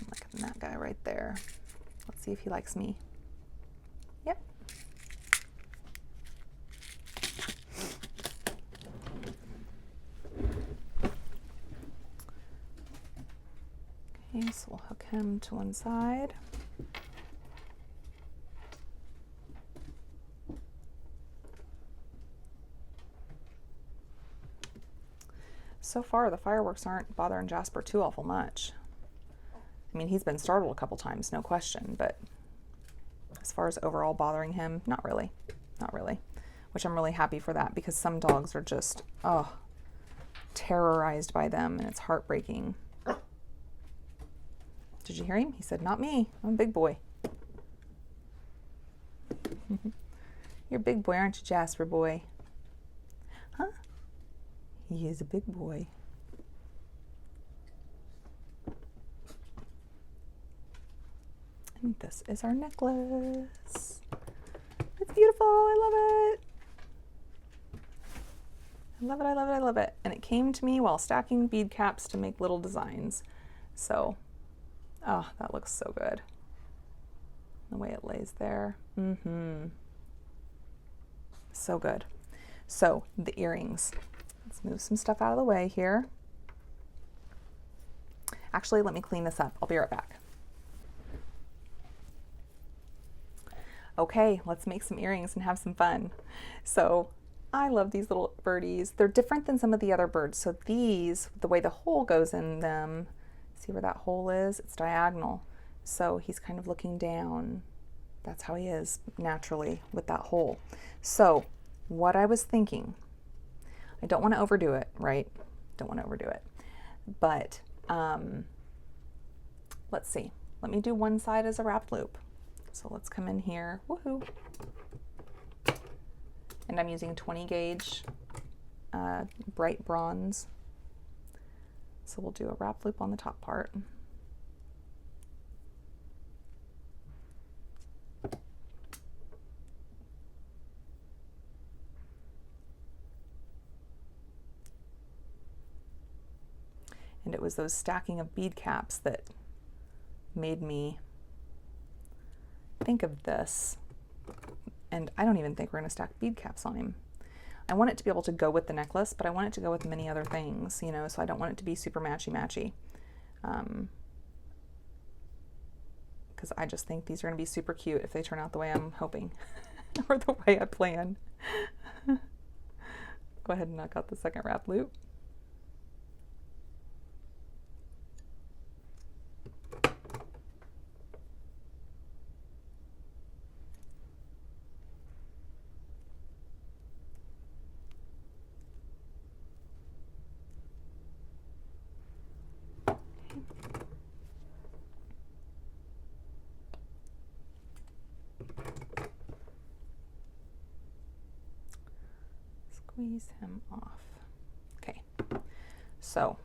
[SPEAKER 1] I'm looking at that guy right there. Let's see if he likes me. Yep. Okay, so we'll hook him to one side. So far, the fireworks aren't bothering Jasper too awful much. I mean, he's been startled a couple times, no question, but as far as overall bothering him, not really. Not really. Which I'm really happy for that, because some dogs are just, oh, terrorized by them, and it's heartbreaking. Did you hear him? He said, "Not me. I'm a big boy." You're a big boy, aren't you, Jasper boy? Huh? He is a big boy. And this is our necklace. It's beautiful. I love it. I love it. I love it. I love it. And it came to me while stacking bead caps to make little designs. So, oh, that looks so good. The way it lays there. So good. So, the earrings. Let's move some stuff out of the way here. Actually, let me clean this up. I'll be right back. Okay, let's make some earrings and have some fun. So I love these little birdies. They're different than some of the other birds. So these, the way the hole goes in them, see where that hole is? It's diagonal. So he's kind of looking down. That's how he is naturally with that hole. So what I was thinking, I don't want to overdo it, right? Don't want to overdo it. But let's see. Let me do one side as a wrapped loop. So let's come in here, woohoo. And I'm using 20 gauge bright bronze. So we'll do a wrap loop on the top part. And it was those stacking of bead caps that made me think of this. And I don't even think we're going to stack bead caps on him. I want it to be able to go with the necklace, but I want it to go with many other things, you know, so I don't want it to be super matchy-matchy. Because I just think these are going to be super cute if they turn out the way I'm hoping or the way I plan. Go ahead and knock out the second wrap loop. Squeeze him off. Okay, so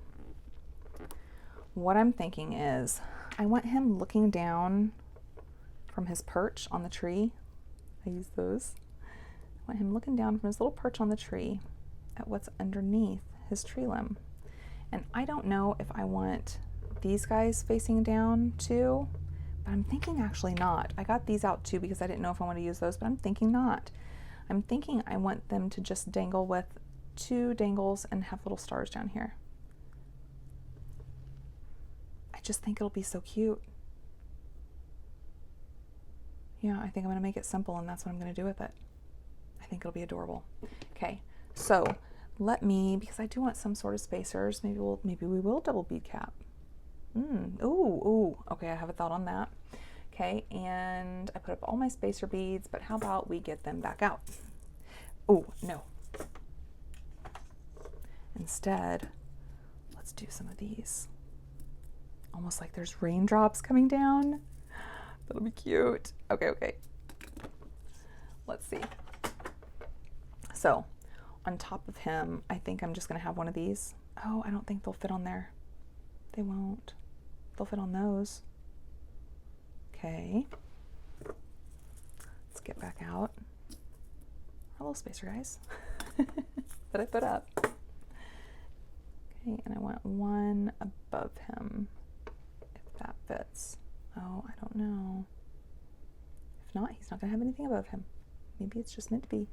[SPEAKER 1] what I'm thinking is I want him looking down from his perch on the tree. I use those. I want him looking down from his little perch on the tree at what's underneath his tree limb. And I don't know if I want these guys facing down too, but I'm thinking actually not. I got these out too because I didn't know if I want to use those, but I'm thinking not. I'm thinking I want them to just dangle with 2 dangles and have little stars down here. I just think it'll be so cute. Yeah, I think I'm going to make it simple, and that's what I'm going to do with it. I think it'll be adorable. Okay, so let me, because I do want some sort of spacers, maybe we will double bead cap. Ooh, okay, I have a thought on that. Okay, and I put up all my spacer beads, but how about we get them back out? Oh, no. Instead, let's do some of these. Almost like there's raindrops coming down. That'll be cute. Okay. Let's see. So, on top of him, I think I'm just going to have one of these. Oh, I don't think they'll fit on there. They won't. They'll fit on those. Okay. Let's get back out our little spacer guys that I put up. Okay, and I want one above him, if that fits. Oh, I don't know. If not, he's not going to have anything above him. Maybe it's just meant to be.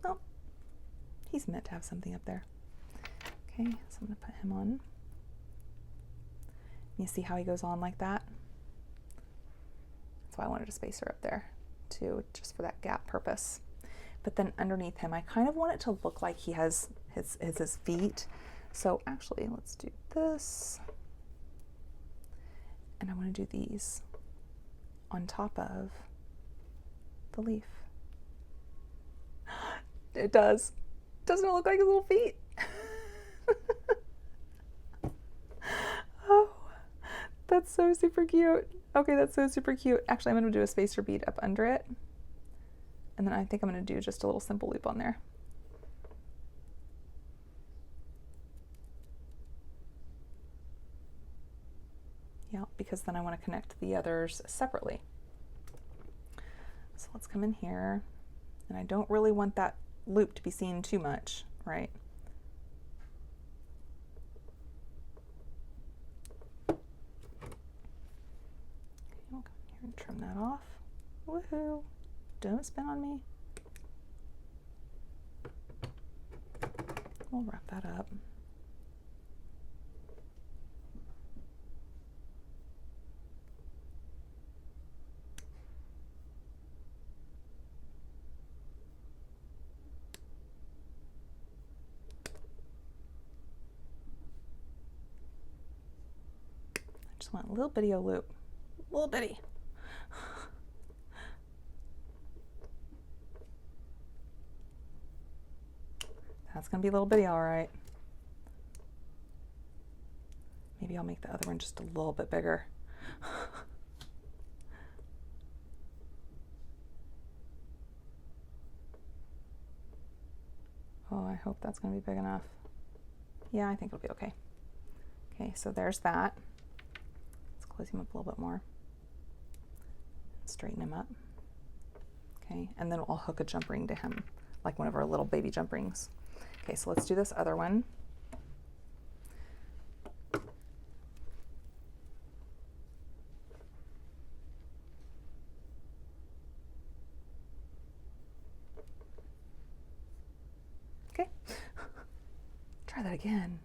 [SPEAKER 1] Oh, he's meant to have something up there. Okay, so I'm going to put him on. You see how he goes on like that? That's why I wanted a spacer up there too, just for that gap purpose. But then underneath him, I kind of want it to look like he has his feet. So actually, let's do this. And I want to do these on top of the leaf. It does. Doesn't it look like his little feet? Oh, that's so super cute. Okay, that's so super cute. Actually, I'm going to do a spacer bead up under it. And then I think I'm going to do just a little simple loop on there. Yeah, because then I want to connect the others separately. So let's come in here. And I don't really want that loop to be seen too much, right? We'll come here and trim that off. Woohoo! Don't spin on me. We'll wrap that up. I just want a little bitty loop. Little bitty. That's going to be a little bitty, all right. Maybe I'll make the other one just a little bit bigger. Oh, I hope that's going to be big enough. Yeah, I think it'll be okay. Okay, so there's that. Let's close him up a little bit more. Straighten him up. Okay, and then I'll hook a jump ring to him, like one of our little baby jump rings. Okay, so let's do this other one. Okay, try that again.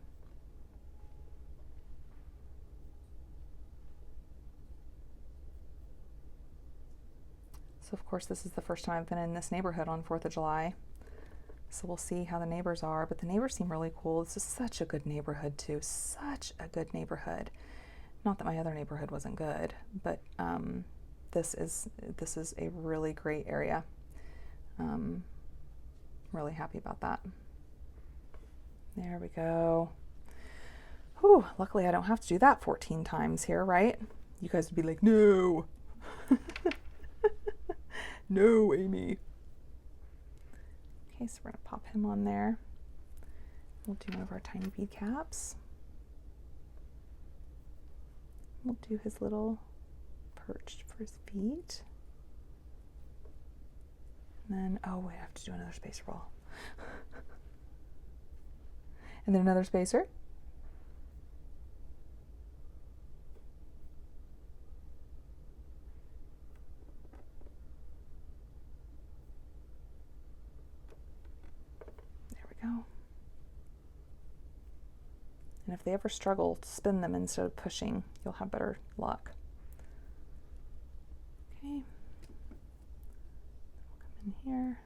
[SPEAKER 1] So of course this is the first time I've been in this neighborhood on 4th of July. So we'll see how the neighbors are, but the neighbors seem really cool. This is such a good neighborhood too, such a good neighborhood. Not that my other neighborhood wasn't good, but this is a really great area. Really happy about that. There we go. Whew, luckily I don't have to do that 14 times here, right? You guys would be like, no. No, Amy. Okay, so we're gonna pop him on there. We'll do one of our tiny bead caps. We'll do his little perch for his feet. And then, oh wait, I have to do another spacer ball. And then another spacer. There we go. And if they ever struggle, spin them instead of pushing. You'll have better luck. Okay. We'll come in here.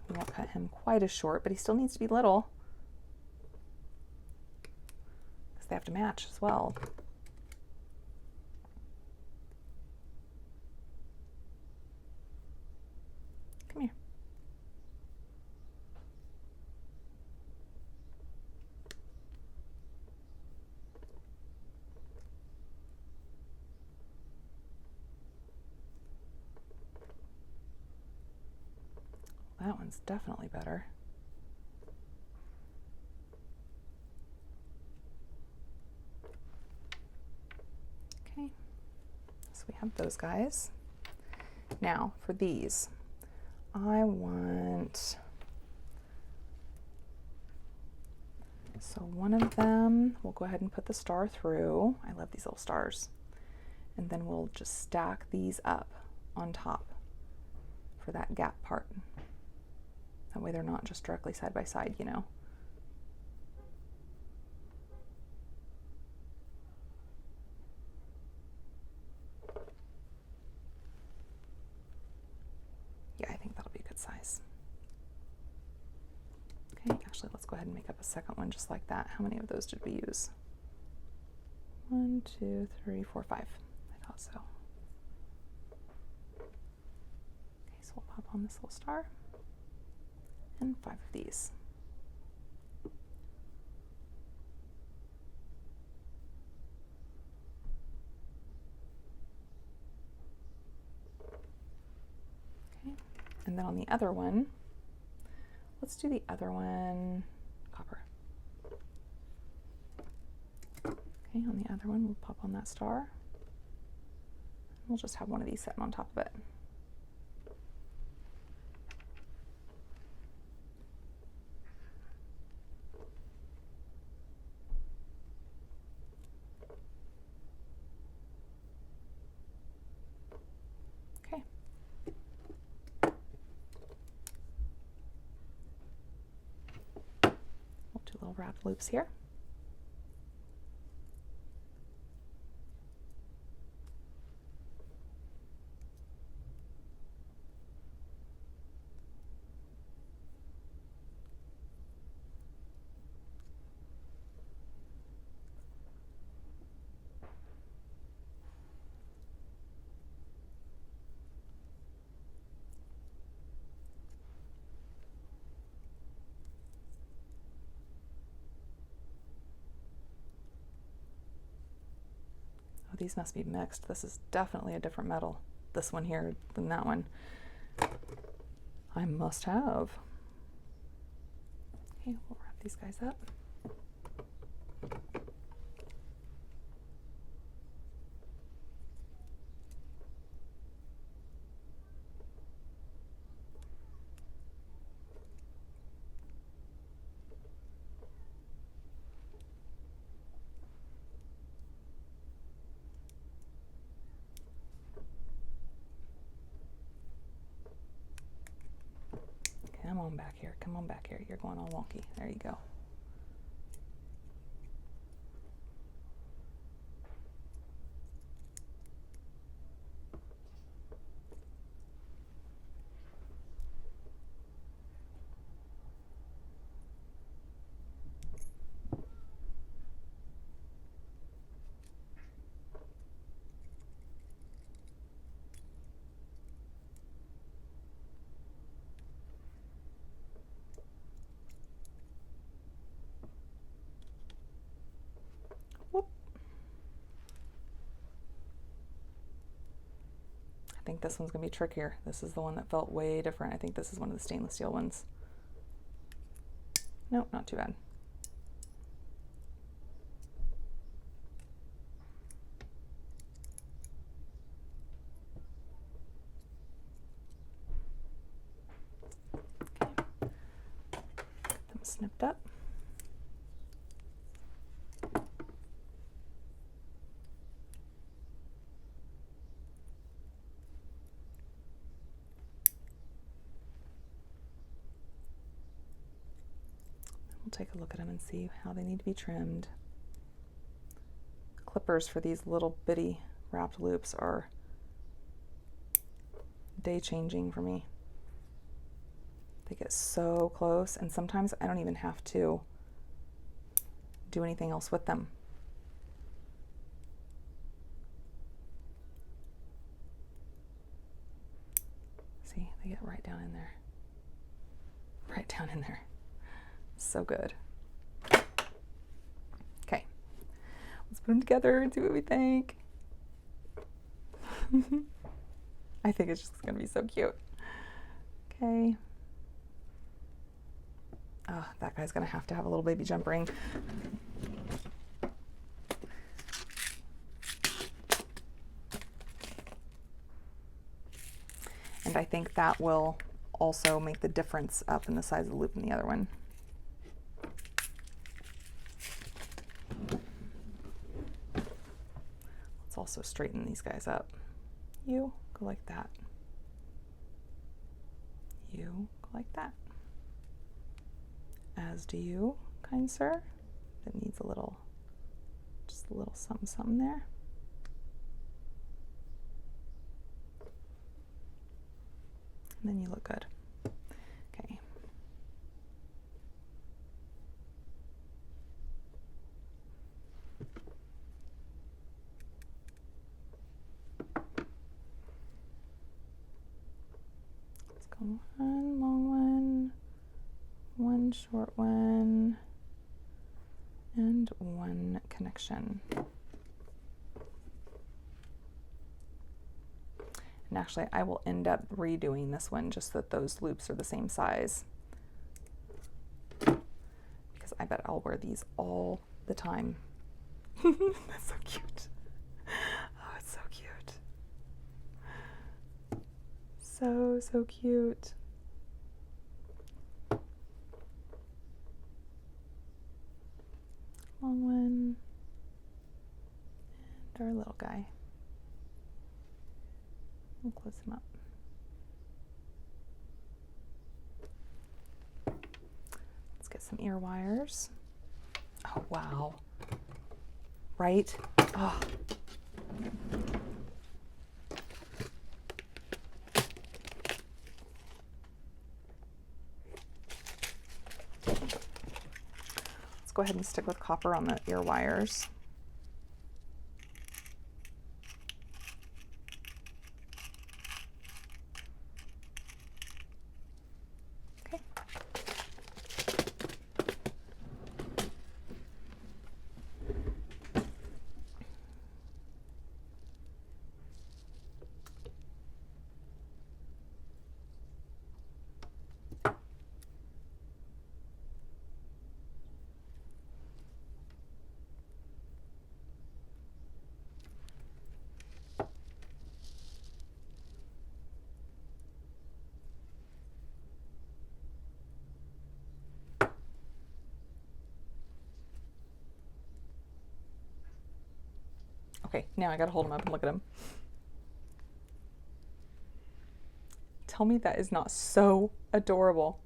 [SPEAKER 1] We won't cut him quite as short, but he still needs to be little, because they have to match as well. Come here. That one's definitely better. Okay, so we have those guys. Now for these, I want, so one of them, we'll go ahead and put the star through. I love these little stars. And then we'll just stack these up on top for that gap part. That way they're not just directly side by side, you know. Yeah, I think that'll be a good size. Okay, actually, let's go ahead and make up a second one just like that. How many of those did we use? 1, 2, 3, 4, 5. I thought so. Okay, so we'll pop on this little star. And 5 of these. Okay, and then on the other one, let's do the other one copper. Okay, on the other one, we'll pop on that star. We'll just have one of these sitting on top of it. Wrap loops here. These must be mixed. This is definitely a different metal, this one here, than that one. I must have. Okay, we'll wrap these guys up. Come on back here. Come on back here. You're going all wonky. There you go. think this one's gonna be trickier. This is the one that felt way different. I think this is one of the stainless steel ones. Nope, not too bad. Okay. Get them snipped up. We'll take a look at them and see how they need to be trimmed. Clippers for these little bitty wrapped loops are day changing for me. They get so close, and sometimes I don't even have to do anything else with them. See, they get right down in there. Right down in there. So good. Okay, let's put them together and see what we think. I think it's just gonna be so cute. Okay. Oh, that guy's gonna have to have a little baby jump ring. And I think that will also make the difference up in the size of the loop in the other one. Let's also straighten these guys up. You go like that. You go like that. As do you, kind sir. That needs a little, just a little something, something there. And then you look good. Okay. Let's go one long one, one short one, and one connection. And actually, I will end up redoing this one just so that those loops are the same size, because I bet I'll wear these all the time. That's so cute. Oh, it's so cute. So, so cute. Long one, and our little guy. We'll close him up. Let's get some ear wires. Oh, wow. Right? Oh. Let's go ahead and stick with copper on the ear wires. Okay, now I gotta hold him up and look at him. Tell me that is not so adorable.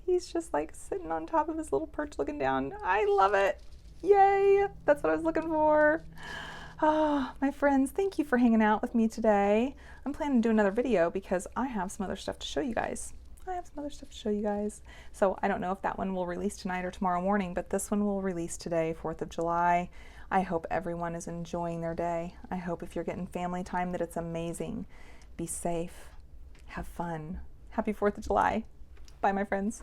[SPEAKER 1] He's just like sitting on top of his little perch looking down. I love it. Yay, that's what I was looking for. Ah, my friends, thank you for hanging out with me today. I'm planning to do another video because I have some other stuff to show you guys. So I don't know if that one will release tonight or tomorrow morning, but this one will release today, 4th of July. I hope everyone is enjoying their day. I hope if you're getting family time that it's amazing. Be safe. Have fun. Happy 4th of July. Bye, my friends.